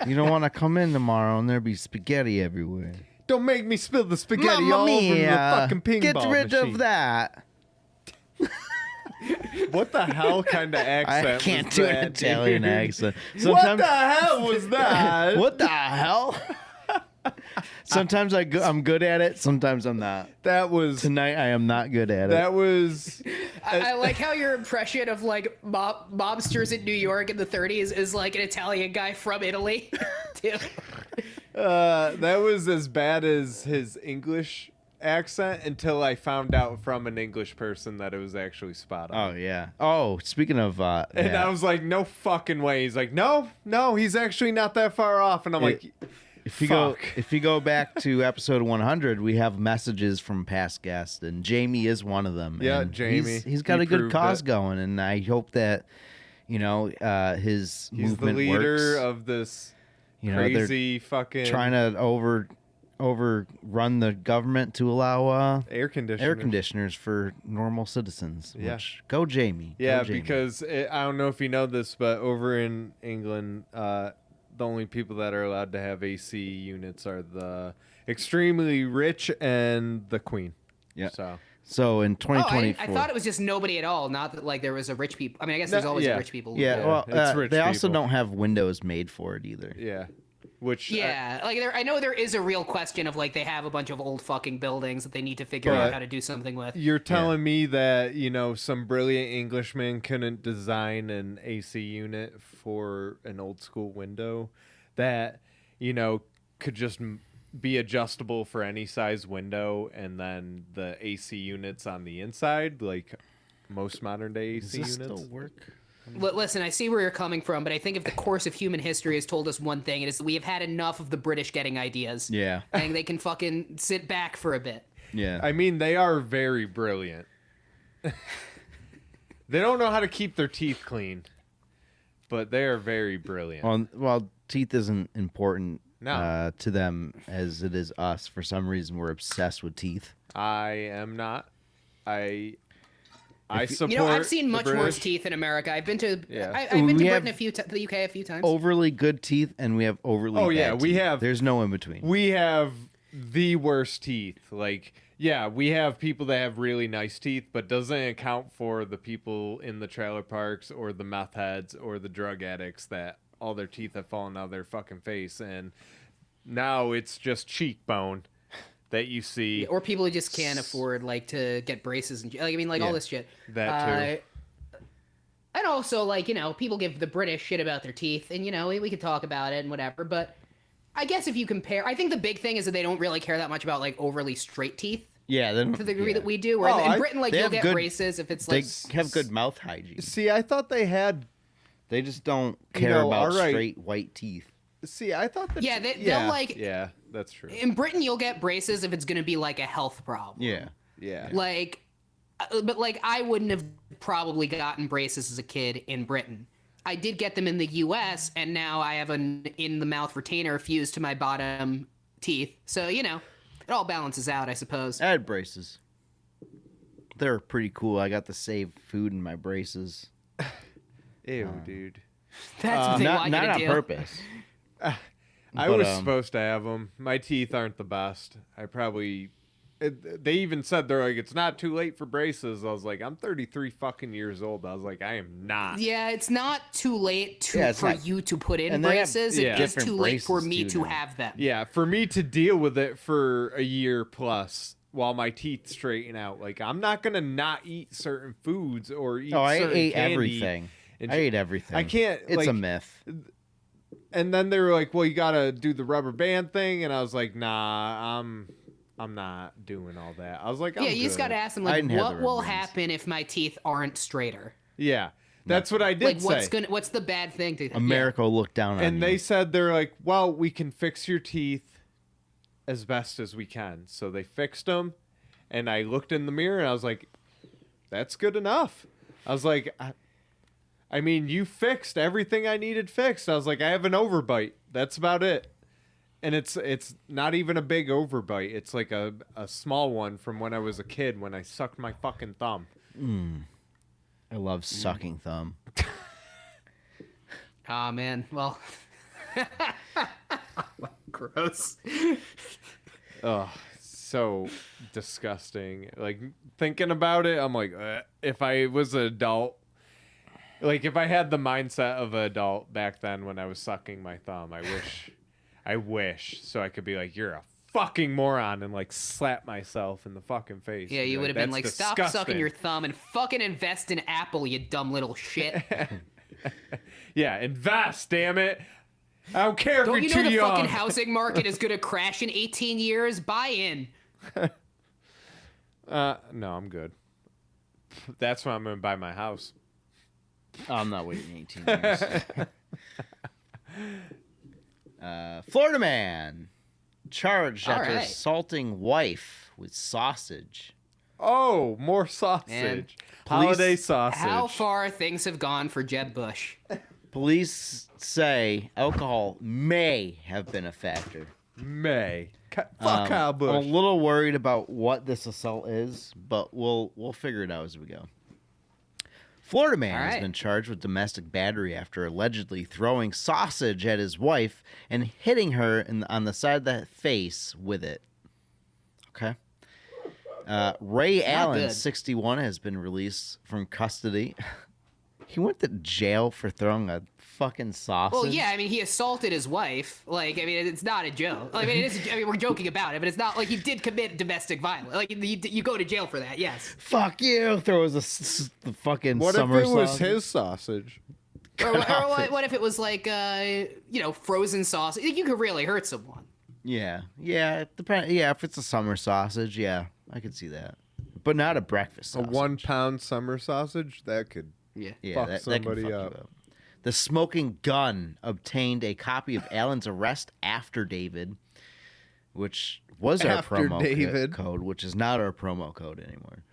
You don't want to come in tomorrow and there'll be spaghetti everywhere. Don't make me spill the spaghetti Mamma all over the mia! fucking pinball Get rid machine. of that. What the hell kind of accent I can't was do that, an Italian dude? accent. What the hell was that? What the hell? Sometimes I'm good at it. Sometimes I'm not. That was Tonight I am not good at it. that was I like how your impression of, like, mobsters in New York in the 30s is like an Italian guy from Italy. Too. that was as bad as his English accent until I found out from an English person that it was actually spot on. Oh yeah. Oh, speaking of And yeah. I was like, no fucking way. He's like, no, he's actually not that far off. And I'm like, If you fuck. go back to episode 100, we have messages from past guests, and Jamie is one of them. Yeah, and Jamie. He's got He a good proved cause it. going, and I hope that his He's the movement leader works. of this They're crazy fucking trying to overrun the government to allow air conditioner. air conditioners for normal citizens. Yeah. Which, go Jamie. Yeah, Go Jamie. because I don't know if you know this, but over in England, the only people that are allowed to have AC units are the extremely rich and the Queen. Yeah. So in Oh, 2024. I thought it was just nobody at all. Not that, like, there was a rich people. I mean, I guess there's always yeah. rich people. yeah, Yeah, well, it's rich they also people. don't have windows made for it either. yeah, which Yeah, like, I know there is a real question of, like, they have a bunch of old fucking buildings that they need to figure But out how to do something with. you're telling me that some brilliant Englishman couldn't design an AC unit for an old school window that could just be adjustable for any size window, and then the AC units on the inside, like most modern day AC Does this units. still work? Listen, I see where you're coming from, but I think if the course of human history has told us one thing, it is that we have had enough of the British getting ideas. Yeah. And they can fucking sit back for a bit. Yeah. I mean, they are very brilliant. They don't know how to keep their teeth clean, but they are very brilliant. Well, teeth isn't important No. to them as it is us. For some reason, we're obsessed with teeth. I am not. I support. You know, I've seen the much worse British. teeth in America. I've been to Yeah. I've been to We Britain have the UK a few times. Overly good teeth, and we have overly Oh, bad yeah, we teeth. have- There's no in between. We have the worst teeth. Like, yeah, we have people that have really nice teeth, but doesn't account for the people in the trailer parks or the meth heads or the drug addicts that all their teeth have fallen out of their fucking face, and now it's just cheekbone that you see. Or people who just can't afford like to get braces and like I mean like all Yeah, this shit. that And also like, you know, people give the British shit about their teeth and you know, we could talk about it and whatever, but I guess if you compare, I think the big thing is that they don't really care that much about like overly straight teeth Yeah, then to the degree that we do. Where Oh, in Britain, like they you'll have get good- braces if it's they like have good mouth hygiene. See, I thought they had. They just don't care know, about all right. straight white teeth. See, I thought that. Yeah, they'll like Yeah, that's true. in Britain you'll get braces if it's going to be like a health problem. Yeah. Yeah. Like, but like I wouldn't have probably gotten braces as a kid in Britain. I did get them in the U.S. and now I have an in the mouth retainer fused to my bottom teeth. So you know, it all balances out, I suppose. I had braces. They're pretty cool. I got to save food in my braces. Ew, dude. That's what they want Not you to on do. purpose. I But, was supposed to have them. My teeth aren't the best. I probably. They even said they're like, it's not too late for braces. I was like, I'm 33 fucking years old. I was like, I am not. Yeah, it's not too late Yeah, it's for not- you to put in and they have- braces. yeah. It's just different too late for braces, me too, to now. have them. Yeah, for me to deal with it for a year plus while my teeth straighten out. Like, I'm not gonna not eat certain foods or eat. Oh, I certain ate candy everything. and I ate everything. I can't. It's like, a myth. And then they were like, "Well, you gotta do the rubber band thing," and I was like, "Nah, I'm not doing all that." I was like, Yeah, you just got to ask them I like, didn't have what the will ribbons. happen if my teeth aren't straighter? Yeah, that's what I did Like, say. what's the bad thing to America will look down on And you. they said they're like, "Well, we can fix your teeth as best as we can." So they fixed them, and I looked in the mirror and I was like, "That's good enough." I was like, I mean, you fixed everything I needed fixed. I was like, I have an overbite. That's about it. And it's not even a big overbite. It's like a small one from when I was a kid when I sucked my fucking thumb. I love sucking thumb. Oh man, well, gross. Oh, so disgusting. Like, thinking about it, I'm like, if I was an adult, like, if I had the mindset of an adult back then when I was sucking my thumb, I wish, so I could be like, you're a fucking moron, and, like, slap myself in the fucking face. Yeah, and be you would have been "That's like, stop disgusting." sucking your thumb and fucking invest in Apple, you dumb little shit. Yeah, invest, damn it. I don't care if Don't you're you too know the young. fucking housing market is gonna crash in 18 years? Buy in. No, I'm good. That's when I'm gonna buy my house. I'm not waiting 18 years. Florida man charged All after right. assaulting wife with sausage. Oh, more sausage. Man. Holiday sausage. How far things have gone for Jeb Bush. Police say alcohol may have been a factor. May. Fuck Kyle I'm Bush. a little worried about what this assault is, but we'll figure it out as we go. Florida man All has right. been charged with domestic battery after allegedly throwing sausage at his wife and hitting her on the side of the face with it. Okay. Ray Allen, good. 61, has been released from custody. He went to jail for throwing a fucking sausage. Well, yeah, I mean, he assaulted his wife. Like, I mean, it's not a joke. I mean, we're joking about it, but it's not like he did commit domestic violence. Like, you go to jail for that, yes. Fuck you! Throws the fucking What if summer it was sausage. his sausage? Or what if it was like, frozen sausage? You could really hurt someone. Yeah, it depends. Yeah, if it's a summer sausage, yeah, I could see that, but not a breakfast A sausage. 1 pound summer sausage? That could. Yeah. Yeah, fuck that can somebody fuck you up. The smoking gun obtained a copy of Allen's arrest after David, which was our After promo David. code, which is not our promo code anymore.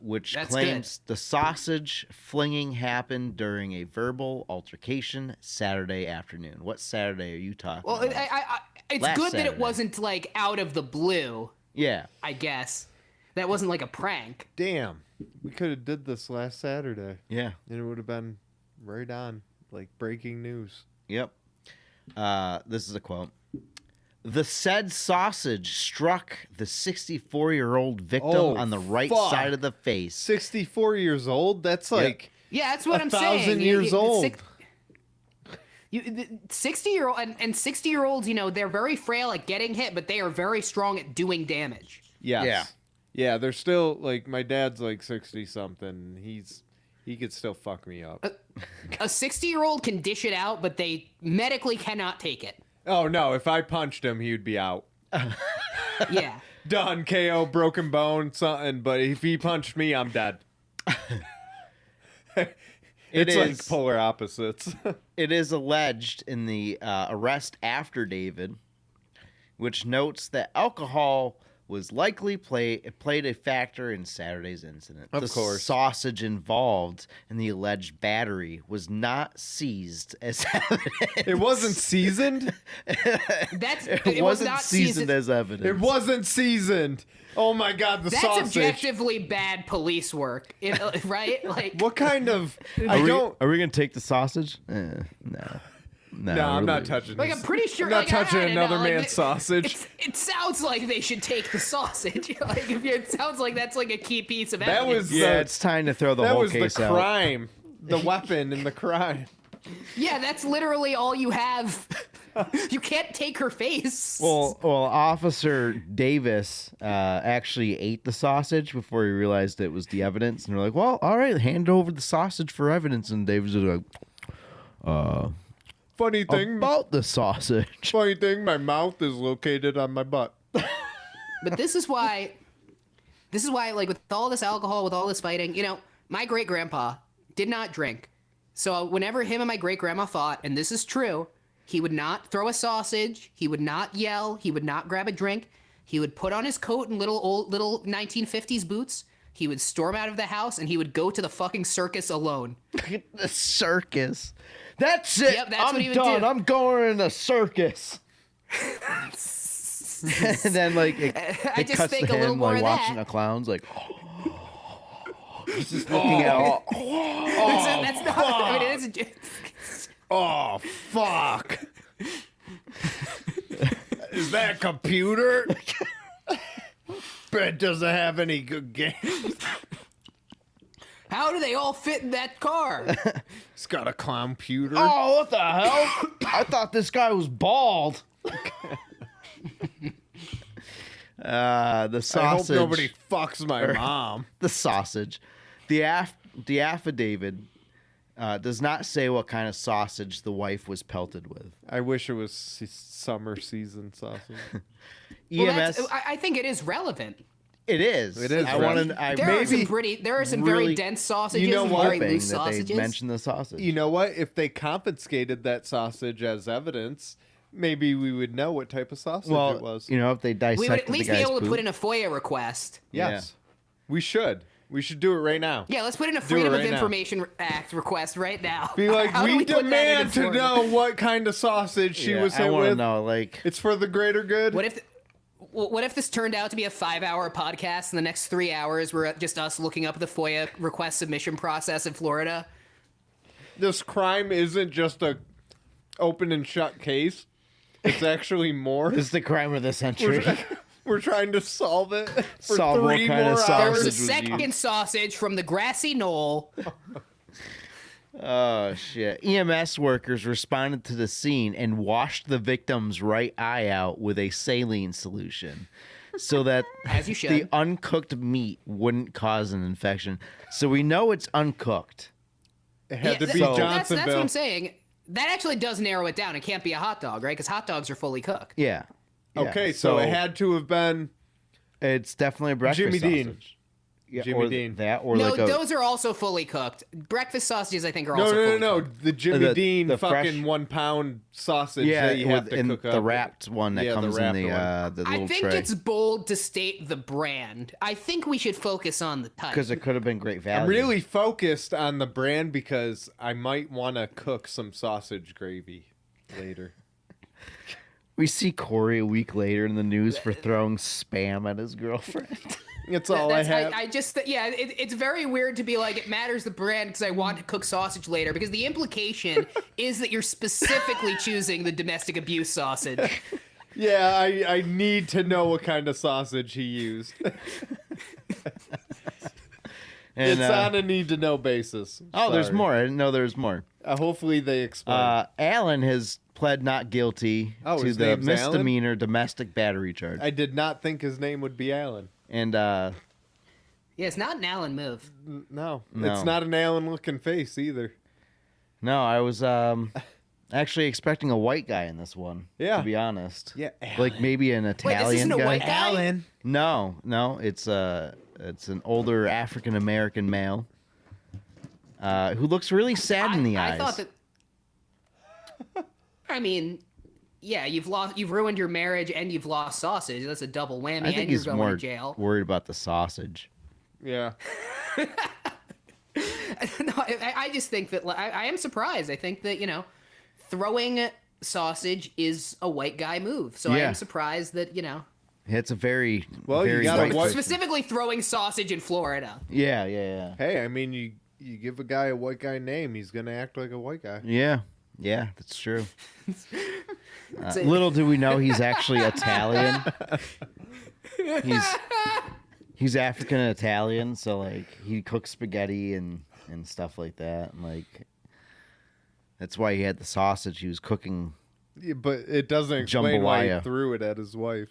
which That's claims the sausage flinging happened during a verbal altercation Saturday afternoon. What Saturday are you talking Well, about? it's Last good that Saturday. it wasn't like out of the blue. Yeah. I guess that wasn't like a prank. Damn. We could have did this last Saturday. Yeah. And it would have been right on, like breaking news. Yep. This is a quote. The said sausage struck the 64-year-old victim on the right side of the face. 64 years old? That's like Yeah, that's what I'm saying. 1,000 years old. 60-year-old and 60-year-olds, they're very frail at getting hit, but they are very strong at doing damage. Yes. Yeah. Yeah, they're still like my dad's like 60 something. He could still fuck me up. A 60-year-old can dish it out, but they medically cannot take it. Oh no, if I punched him, he would be out. Yeah. Done, KO, broken bone, something, but if he punched me, I'm dead. It's like polar opposites. It is alleged in the arrest affidavit, which notes that alcohol was likely played a factor in Saturday's incident. Of the course. Sausage involved in the alleged battery was not seized as evidence. It wasn't seasoned? It was wasn't not seasoned as evidence. It wasn't seasoned. Oh my god, the That's sausage. objectively bad police work, right? Like, What kind of Are we gonna take the sausage? No. No, No, I'm not really. touching like this. I'm pretty sure. I'm not like, touching I don't another know, like, man's sausage. It sounds like they should take the sausage. Like, it sounds like that's like a key piece of That evidence. was Yeah, it's time to throw the that whole was case the out. crime. The weapon in the crime. Yeah, that's literally all you have. You can't take her face. Well, Officer Davis actually ate the sausage before he realized it was the evidence, and they're like, "Well, all right, hand over the sausage for evidence." And Davis was like, Funny thing, "About the sausage." my mouth is located on my butt. But this is why, like, with all this alcohol, with all this fighting, my great grandpa did not drink. So whenever him and my great grandma fought, and this is true, he would not throw a sausage. He would not yell. He would not grab a drink. He would put on his coat and little 1950s boots. He would storm out of the house and he would go to the fucking circus alone. The circus. That's it. Yep, that's I'm what he would done. do. I'm going in the circus. And then, like, I it just cuts think to a little him, more like, of watching that. the clowns, like, he's just looking at. That's not. I mean, it is. Oh fuck! Is that a computer? Brett doesn't have any good games. How do they all fit in that car? He's got a computer. Oh, what the hell? I thought this guy was bald. The sausage. I hope nobody fucks my mom. The sausage. The affidavit does not say what kind of sausage the wife was pelted with. I wish it was summer season sausage. EMS. I think it is relevant. It is. It is I relevant. want to. There are some very dense sausages You know and what? very hoping loose that they sausages. mention the sausage. You know what? If they confiscated that sausage as evidence, maybe we would know what type of sausage it was. you know, if they dissected We would at least the be guy's able to poop. put in a FOIA request. Yes. We should. We should do it right now. Yeah, let's put in a Freedom right of now. Information Act request right now. Be like, How do we put that demand into to Florida? know what kind of sausage she was I hit want to with. know, like, It's for the greater good. What if this turned out to be a 5-hour podcast and the next 3 hours were just us looking up the FOIA request submission process in Florida? This crime isn't just a open and shut case. It's actually more. this is the crime of the century. We're trying to solve it for Solve what 3 kind of more sausage There hours. was a was second used. sausage from the grassy knoll. Oh shit! EMS workers responded to the scene and washed the victim's right eye out with a saline solution, so that As you should. the uncooked meat wouldn't cause an infection. So we know it's uncooked. It had to be that's Johnsonville. what I'm saying. That actually does narrow it down. It can't be a hot dog, right? Because hot dogs are fully cooked. Yeah. Yeah. Okay, so it had to have been It's definitely a breakfast Jimmy Dean. sausage. Yeah, Jimmy or Dean. That or No, like a, those are also fully cooked. Breakfast sausages, I think, are No, also no, fully no, no. cooked. The Jimmy Dean the fucking fresh- 1 pound sausage yeah, that you have to in cook up. the wrapped one that Yeah, the comes in wrapped the one. the I little think tray. it's bold to state the brand. I think we should focus on the type. Because it could have been great value. I'm really focused on the brand because I might want to cook some sausage gravy later. We see Corey a week later in the news for throwing spam at his girlfriend. That's all I have. I just, yeah, it's very weird to be like, it matters the brand because I want to cook sausage later, because the implication is that you're specifically choosing the domestic abuse sausage. Yeah, I need to know what kind of sausage he used. And, It's on a need to know basis. oh, there's Sorry. more. I didn't know there was more. Hopefully they explain. Alan has pled not guilty Oh, to his the name's Alan? misdemeanor domestic battery charge. I did not think his name would be Alan. And Yeah, it's not an Allen move. No, No. it's not an Alan looking face either. no, I was actually expecting a white guy in this one. Yeah. To be honest. Yeah, Like maybe an Italian Wait, this isn't a guy. white guy? No, it's an older African American male who looks really sad in the eyes. I thought that. I mean, yeah, you've ruined your marriage and you've lost sausage. That's a double whammy. I think and you're he's going more to jail. worried about the sausage. Yeah. No, I just think that I am surprised. I think that, throwing sausage is a white guy move. So I Yeah. am surprised that, It's a very Well, you very gotta white watch- person. specifically throwing sausage in Florida. Yeah. Hey, I mean, you give a guy a white guy name, he's gonna act like a white guy. Yeah, that's true. It's a- Little do we know he's actually Italian. He's African and Italian, so like he cooks spaghetti and stuff like that. And like that's why he had the sausage he was cooking. Yeah, but it doesn't explain why he Jambalaya. threw it at his wife.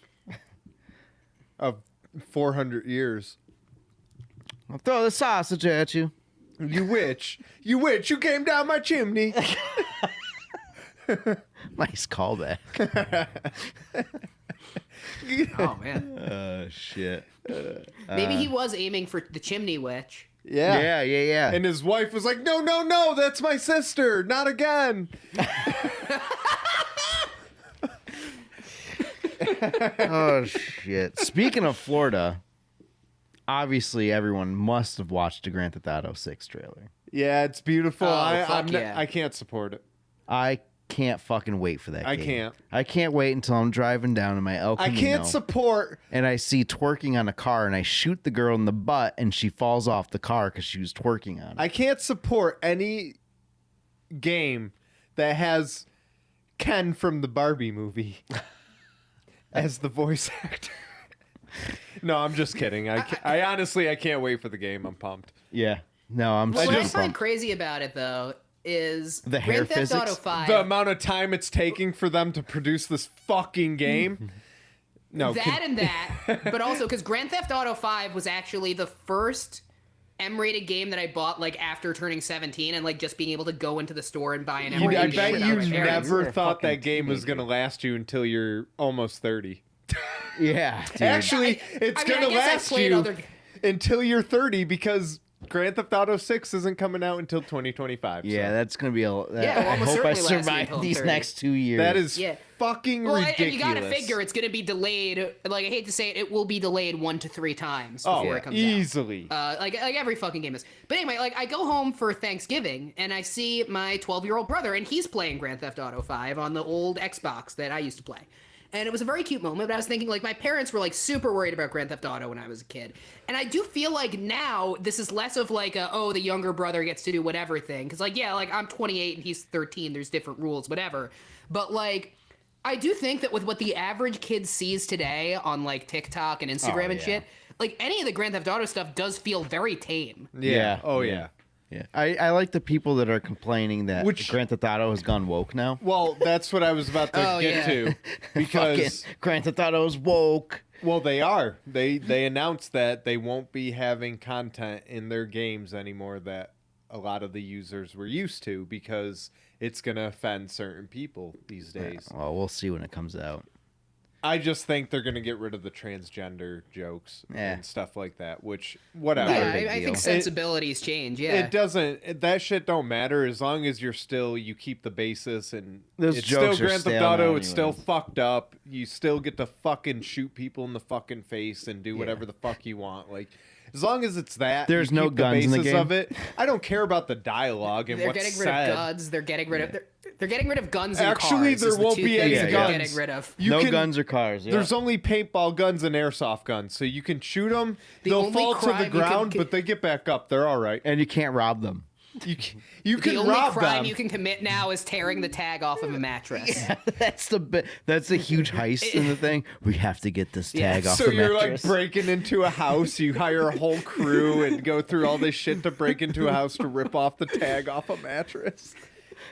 Of 400 years. I'll throw the sausage at you. You witch. You witch. You came down my chimney. Nice callback. Oh, man. Shit. Maybe he was aiming for the chimney witch. Yeah. Yeah. And his wife was like, no, that's my sister. Not again. Oh shit. Speaking of Florida, obviously everyone must have watched the Grand Theft Auto 6 trailer. Yeah, it's beautiful. Oh, fuck yeah. I can't support it. I can't fucking wait for that I game. can't. I can't wait until I'm driving down in my El I Camino can't support. and I see twerking on a car and I shoot the girl in the butt and she falls off the car because she was twerking on it. I can't support any game that has Ken from the Barbie movie as the voice actor. No, I'm just kidding. I honestly can't wait for the game. I'm pumped. Yeah. No, I'm What super I find pumped. crazy about it, though, is The hair Grand Theft Auto physics? 5. The amount of time it's taking for them to produce this fucking game. No, But also because Grand Theft Auto 5 was actually the first M-rated game that I bought like after turning 17 and like just being able to go into the store and buy an M-rated I game bet without you my parents. never You're a thought fucking that game was teenager. going to last you until you're almost 30. Yeah, dude. Actually, it's I mean, going to I guess I've last played you other- until you're 30 because Grand Theft Auto 6 isn't coming out until 2025. Yeah, so. that's gonna be a. Yeah, well, I almost hope I certainly lasts me survive until I'm these 30. next 2 years. That is Yeah. fucking Well, ridiculous. and you gotta figure it's gonna be delayed. Like I hate to say it, it will be delayed 1 to 3 times before it comes out. easily. Like every fucking game is. But anyway, like I go home for Thanksgiving and I see my 12-year-old brother and he's playing Grand Theft Auto 5 on the old Xbox that I used to play. And it was a very cute moment, but I was thinking like my parents were like super worried about Grand Theft Auto when I was a kid. And I do feel like now this is less of like a, oh, the younger brother gets to do whatever thing. Cause like, yeah, like I'm 28 and he's 13. There's different rules, whatever. But like, I do think that with what the average kid sees today on like TikTok and Instagram and shit, like any of the Grand Theft Auto stuff does feel very tame. Yeah. Oh, yeah. Yeah, I like the people that are complaining that Which- Grand Theft Auto has gone woke now. Well, that's what I was about to Oh, get yeah. to. Because, Fucking Grand Theft Auto is woke. well, they are. They announced that they won't be having content in their games anymore that a lot of the users were used to because it's going to offend certain people these days. Well, we'll see when it comes out. I just think they're gonna get rid of the transgender jokes Yeah. and stuff like that. Which whatever. Yeah, big I deal. think sensibilities change. Yeah, It doesn't. That shit don't matter as long as you keep the basis and Those it's jokes still are Grand Theft stale Auto. now It's still anyways. fucked up. You still get to fucking shoot people in the fucking face and do whatever Yeah. the fuck you want. Like as long as it's that. There's you no keep guns in the basis game. of it. I don't care about the dialogue and they're what's getting rid said. of guns. They're getting rid of. They're getting rid of guns and Actually, cars. there is the won't two be things any that guns. They're getting rid of. You no can- guns or cars. Yeah. There's only paintball guns and airsoft guns, so you can shoot them. The They'll only fall to crime the you can ground, c- but they get back up. They're all right. and you can't rob them. You The can only rob crime them. you can commit now is tearing the tag off of a mattress. That's a huge heist in the thing. We have to get this Yeah. tag off So the you're mattress. like breaking into a house. You hire a whole crew and go through all this shit to break into a house to rip off the tag off a mattress.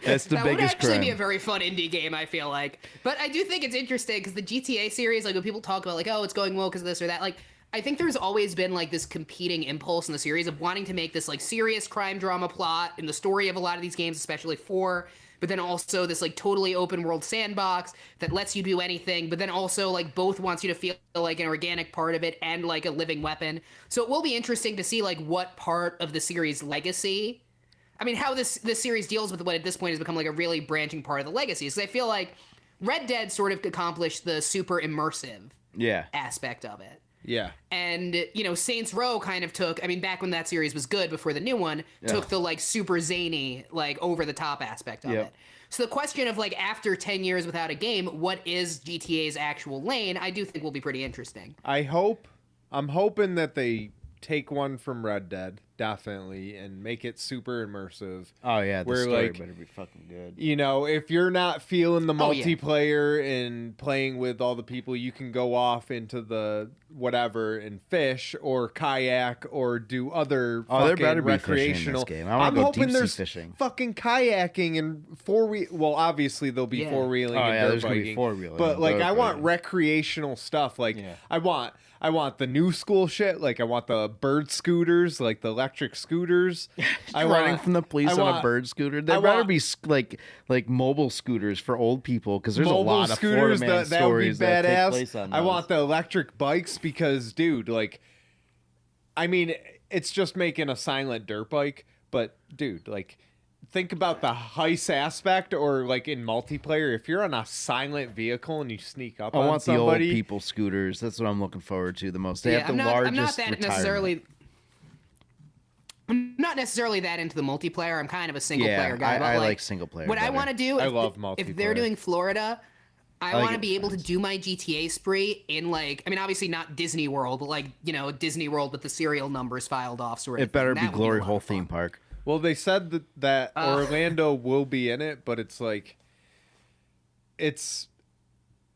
That's the That would biggest actually crime. be a very fun indie game, I feel like. But I do think it's interesting because the GTA series, like when people talk about like, oh, it's going well because of this or that, like I think there's always been like this competing impulse in the series of wanting to make this like serious crime drama plot in the story of a lot of these games, especially 4, but then also this like totally open world sandbox that lets you do anything, but then also like both wants you to feel like an organic part of it and like a living weapon. So it will be interesting to see like what part of the series legacy, I mean, how this series deals with what at this point has become like a really branching part of the legacy. Because I feel like Red Dead sort of accomplished the super immersive Yeah. aspect of it. Yeah. And, you know, Saints Row kind of took, I mean, back when that series was good before the new one, took the, like, super zany, like, over-the-top aspect of Yep. it. So the question of, like, after 10 years without a game, what is GTA's actual lane, I do think will be pretty interesting. I'm hoping that they take one from Red Dead, definitely, and make it super immersive. Oh yeah, the Where, story like, better be fucking good. You know, if you're not feeling the Oh, yeah. multiplayer and playing with all the people, you can go off into the whatever and fish or kayak or do other Oh, there fucking better be recreational. fishing in this game. I wanna I'm go hoping deep sea there's fishing. fucking kayaking and four-wheel. Well, obviously there'll be Yeah. four-wheeling Oh, and yeah, dirt there's gonna be biking, four-wheeling but and like dirt I want biking. recreational stuff. Like Yeah. I want the new school shit. Like I want the bird scooters, like the electric scooters. Running from the police on a want- bird scooter. There I better want- be like mobile scooters for old people because there's a mobile lot of scooters Florida Man that would be stories that take place badass. on I those. want the electric bikes because, dude, like, I mean, it's just making a silent dirt bike, but dude, like, think about the heist aspect or like in multiplayer. If you're on a silent vehicle and you sneak up I on want somebody, the old people scooters. That's what I'm looking forward to the most. They have the I'm not largest that retirement. necessarily. I'm not necessarily that into the multiplayer. I'm kind of a single Yeah, player guy. But I like like single player What I better. want to do, I if, love if they're multiplayer. doing Florida, I like want to it be with able to friends. do my GTA spree in like, I mean, obviously not Disney World, but like, you know, Disney World with the serial numbers filed off sort of It better thing. be That would Glory a lot Hole of fun. theme park. well, they said that Orlando will be in it, but it's like it's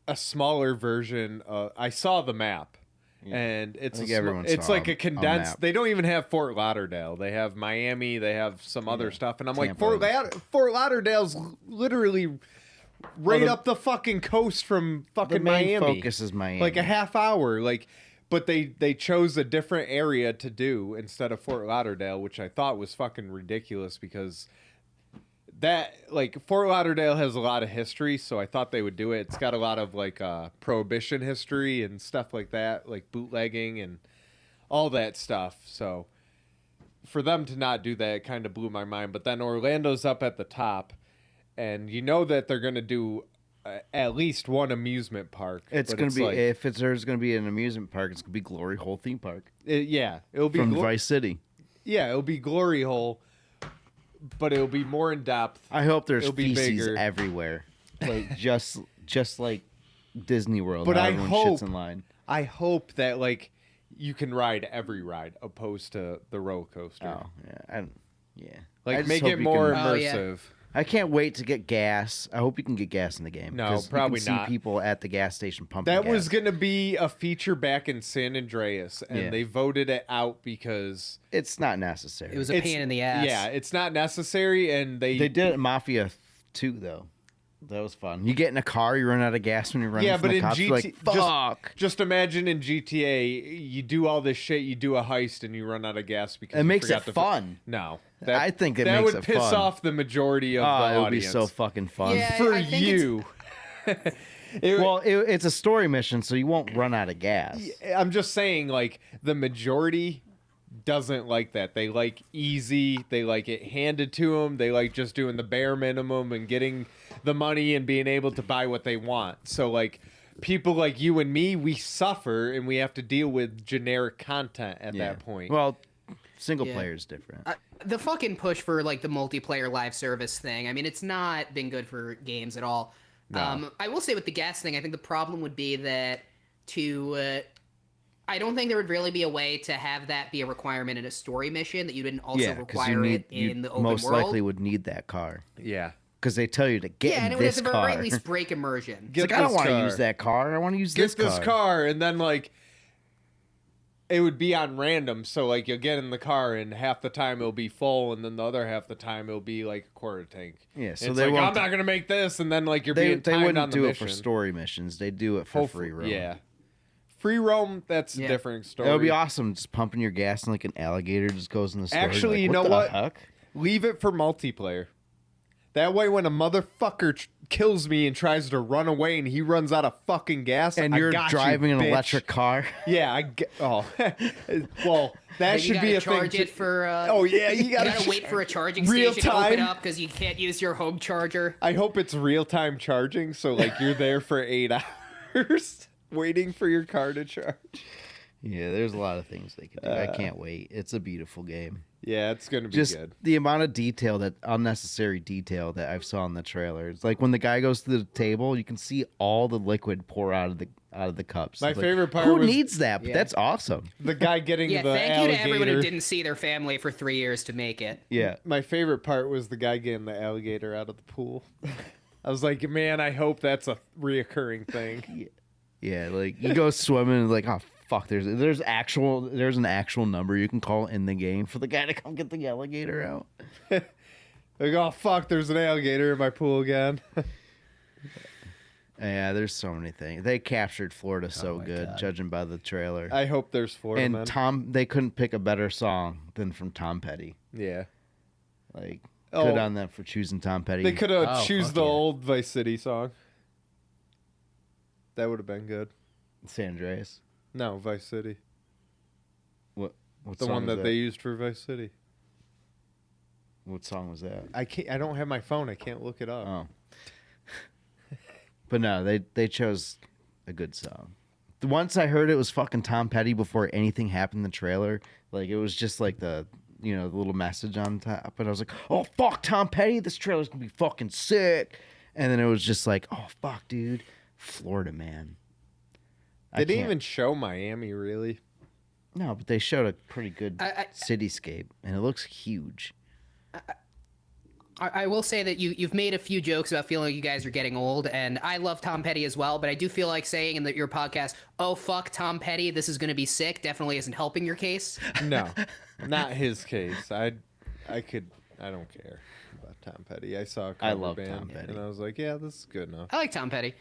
a smaller version. I saw the map. And it's think a everyone it's saw like a a condensed. map. They don't even have Fort Lauderdale. They have Miami. They have some other stuff. And I'm like, Tampa. Fort Lauderdale's literally right the- up the fucking coast from The fucking main Miami. focus is Miami. Like a half hour. Like, but they chose a different area to do instead of Fort Lauderdale, which I thought was fucking ridiculous because that like Fort Lauderdale has a lot of history, so I thought they would do it. It's got a lot of like prohibition history and stuff like that, like bootlegging and all that stuff. So for them to not do that, it kind of blew my mind. But then Orlando's up at the top, and you know that they're gonna do at least one amusement park. It's but gonna be like, if there's gonna be an amusement park, it's gonna be Glory Hole theme park it'll be from Vice City. yeah, it'll be Glory Hole, but it'll be more in depth. I hope there's It'll be feces bigger. everywhere, like just like Disney World. But how I everyone hope- shits in line. I hope that like you can ride every ride opposed to the roller coaster. Oh yeah, I Like just make hope it you more can- Oh, yeah. immersive. I can't wait to get gas. I hope you can get gas in the game. No, 'cause you probably can not. see people at the gas station pumping. That gas. was going to be a feature back in San Andreas, and Yeah. they voted it out because It's not necessary. It was a pain in the ass. Yeah, it's not necessary, and They did it in Mafia 2 though. That was fun. You get in a car, you run out of gas when you're running Yeah, from but the in cops. You're like, GT fuck. just imagine in GTA, you do all this shit, you do a heist, and you run out of gas because It you makes forgot it to fun. No, I think it that makes would it piss fun. off the majority of Oh, the it would be audience. so fucking fun. Yeah. For I think you. It's a story mission, so you won't run out of gas. I'm just saying, like, the majority doesn't like that. They like easy. They like it handed to them. They like just doing the bare minimum and getting the money and being able to buy what they want. So, like, people like you and me, we suffer and we have to deal with generic content at that point. Well, single player is different. The fucking push for, like, the multiplayer live service thing, I mean, it's not been good for games at all. No. I will say with the gas thing, I think the problem would be that I don't think there would really be a way to have that be a requirement in a story mission, that you didn't also require it in the open world. Most likely would need that car. Yeah. Because they tell you to get in this car. Yeah, and it would at the very least break immersion. It's like, I don't want to use that car. I want to use this car. Get this car, and then, like, it would be on random. So, like, you'll get in the car, and half the time it'll be full, and then the other half the time it'll be, like, a quarter tank. Yeah, so it's they like, I'm not going to make this, and then, like, you're being timed they wouldn't on the do mission. it for story missions. They do it for free roam. Yeah. Free roam, that's a different story. It would be awesome, just pumping your gas and like an alligator just goes in the story. Actually, like, you know what? Heck? Leave it for multiplayer. That way, when a motherfucker kills me and tries to run away and he runs out of fucking gas, and you're driving an bitch. electric car. Yeah, well, that should be a thing. Charge it for. You gotta wait for a charging station to open up because you can't use your home charger. I hope it's real time charging, so like you're there for 8 hours. Waiting for your car to charge. Yeah, there's a lot of things they can do. I can't wait. It's a beautiful game. Yeah, it's going to be just good. The amount of detail, that unnecessary detail that I've saw in the trailer. It's like when the guy goes to the table, you can see all the liquid pour out of the cups. My it's favorite part who was... needs that? But that's awesome. The guy getting the thank alligator. you to everyone who didn't see their family for 3 years to make it. Yeah. My favorite part was the guy getting the alligator out of the pool. I was like, man, I hope that's a reoccurring thing. Yeah, like you go swimming and like, oh fuck, there's an actual number you can call in the game for the guy to come get the alligator out. Like, oh fuck, there's an alligator in my pool again. Yeah, there's so many things. They captured Florida so good, God. Judging by the trailer. I hope there's Florida. And they couldn't pick a better song than from Tom Petty. Yeah. Like, good on them for choosing Tom Petty. They could have choose the old Vice City song. That would have been good. San Andreas? No, Vice City. What the song one was that they used for Vice City. What song was that? I don't have my phone. I can't look it up. Oh. But no, they chose a good song. Once I heard it was fucking Tom Petty before anything happened in the trailer, like it was just like the little message on top, and I was like, oh fuck, Tom Petty, this trailer's gonna be fucking sick. And then it was just like, oh fuck, dude. Florida man. They didn't even show Miami, really. No, but they showed a pretty good cityscape, and it looks huge. I will say that you've made a few jokes about feeling like you guys are getting old, and I love Tom Petty as well, but I do feel like saying in your podcast, oh, fuck Tom Petty, this is going to be sick, definitely isn't helping your case. No, not his case. I don't care about Tom Petty. I saw a cover band, Tom Petty. And I was like, yeah, this is good enough. I like Tom Petty.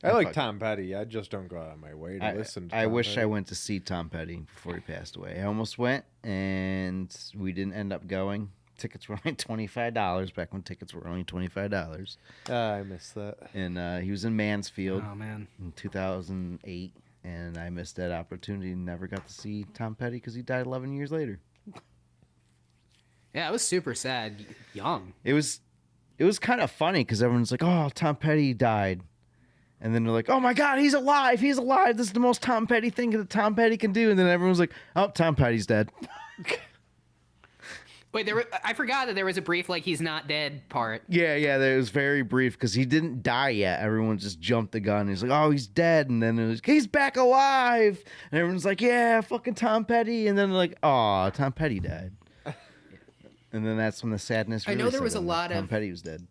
I like Tom Petty. I just don't go out of my way to listen to Tom I wish Petty. I went to see Tom Petty before he passed away. I almost went, and we didn't end up going. Tickets were only $25 back when tickets were only $25. I missed that. And he was in Mansfield in 2008, and I missed that opportunity and never got to see Tom Petty because he died 11 years later. Yeah, it was super sad. Young. It was kind of funny because everyone's like, oh, Tom Petty died. And then they're like, oh my God, he's alive. He's alive. This is the most Tom Petty thing that Tom Petty can do. And then everyone's like, oh, Tom Petty's dead. Wait, I forgot that there was a brief, like, he's not dead part. Yeah, that was very brief because he didn't die yet. Everyone just jumped the gun. He's like, oh, he's dead. And then it was, he's back alive. And everyone's like, yeah, fucking Tom Petty. And then they're like, oh, Tom Petty died. And then that's when the sadness really I know there was set a in. lot Tom of... Petty was dead.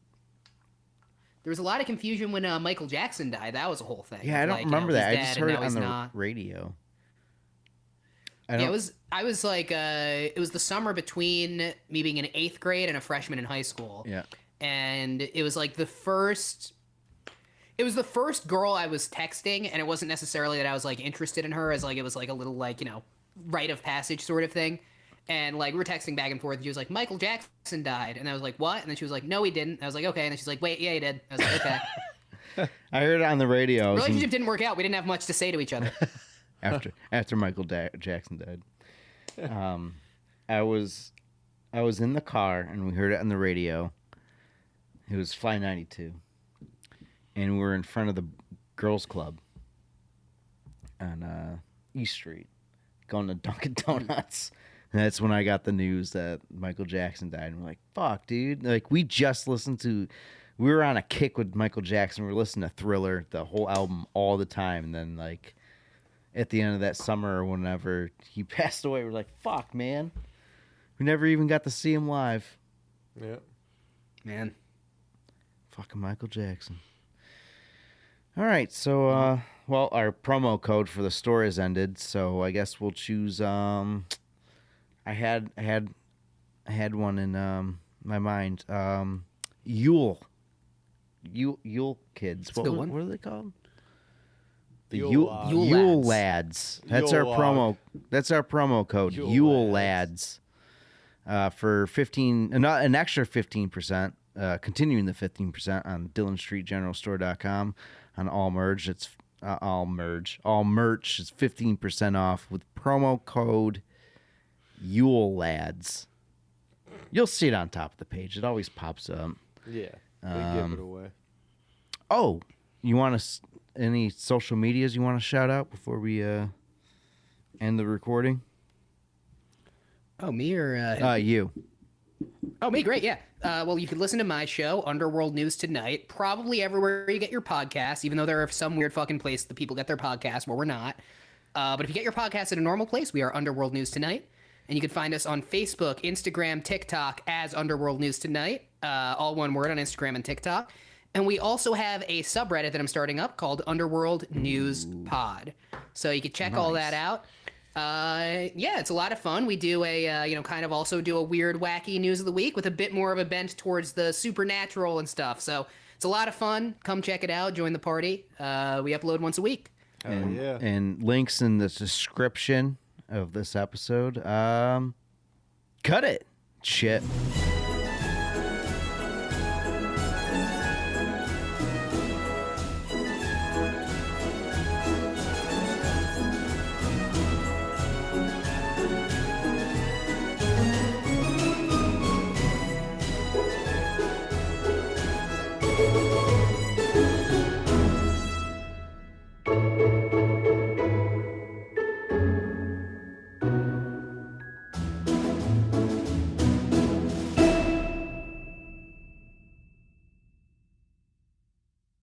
There was a lot of confusion when Michael Jackson died. That was a whole thing. Yeah, I don't remember that. I just heard it on the radio. Yeah, I was like, it was the summer between me being in 8th grade and a freshman in high school. Yeah. And it was like the first girl I was texting, and it wasn't necessarily that I was like interested in her, as like it was like a little like, rite of passage sort of thing. And like we were texting back and forth, and she was like, Michael Jackson died. And I was like, what? And then she was like, no, he didn't. I was like, okay. And then she's like, wait, yeah, he did. I was like, okay. I heard it on the radio. Relationship didn't work out. We didn't have much to say to each other. After Michael Jackson died. I was in the car and we heard it on the radio. It was Fly 92. And we were in front of the girls club on East Street going to Dunkin' Donuts. And that's when I got the news that Michael Jackson died. And we're like, fuck, dude. Like, we were on a kick with Michael Jackson. We were listening to Thriller, the whole album, all the time. And then, like, at the end of that summer or whenever he passed away, we're like, fuck, man. We never even got to see him live. Yeah. Man. Fucking Michael Jackson. All right, so, well, our promo code for the store has ended, so I guess we'll choose, I had one in my mind. Yule Kids. What are they called? The Yule Lads. That's our promo code. Yule Lads. For an extra 15%, continuing the 15% on DillonStreetGeneralStore.com on all merch. It's all merch is 15% off with promo code Yule Lads. You'll see it on top of the page. It always pops up. Yeah, they give it away. Oh, you want any social medias you want to shout out before we end the recording? Oh, me or you? Oh, me, great, yeah. Well, you can listen to my show, Underworld News Tonight, probably everywhere you get your podcasts, even though there are some weird fucking place that people get their podcasts where we're not. But if you get your podcast at a normal place, we are Underworld News Tonight. And you can find us on Facebook, Instagram, TikTok as Underworld News Tonight. All one word on Instagram and TikTok. And we also have a subreddit that I'm starting up called Underworld News Pod. So you can check all that out. Yeah, it's a lot of fun. We do kind of also do a weird, wacky news of the week with a bit more of a bent towards the supernatural and stuff. So it's a lot of fun. Come check it out. Join the party. We upload once a week. And links in the description of this episode. Cut it. Shit.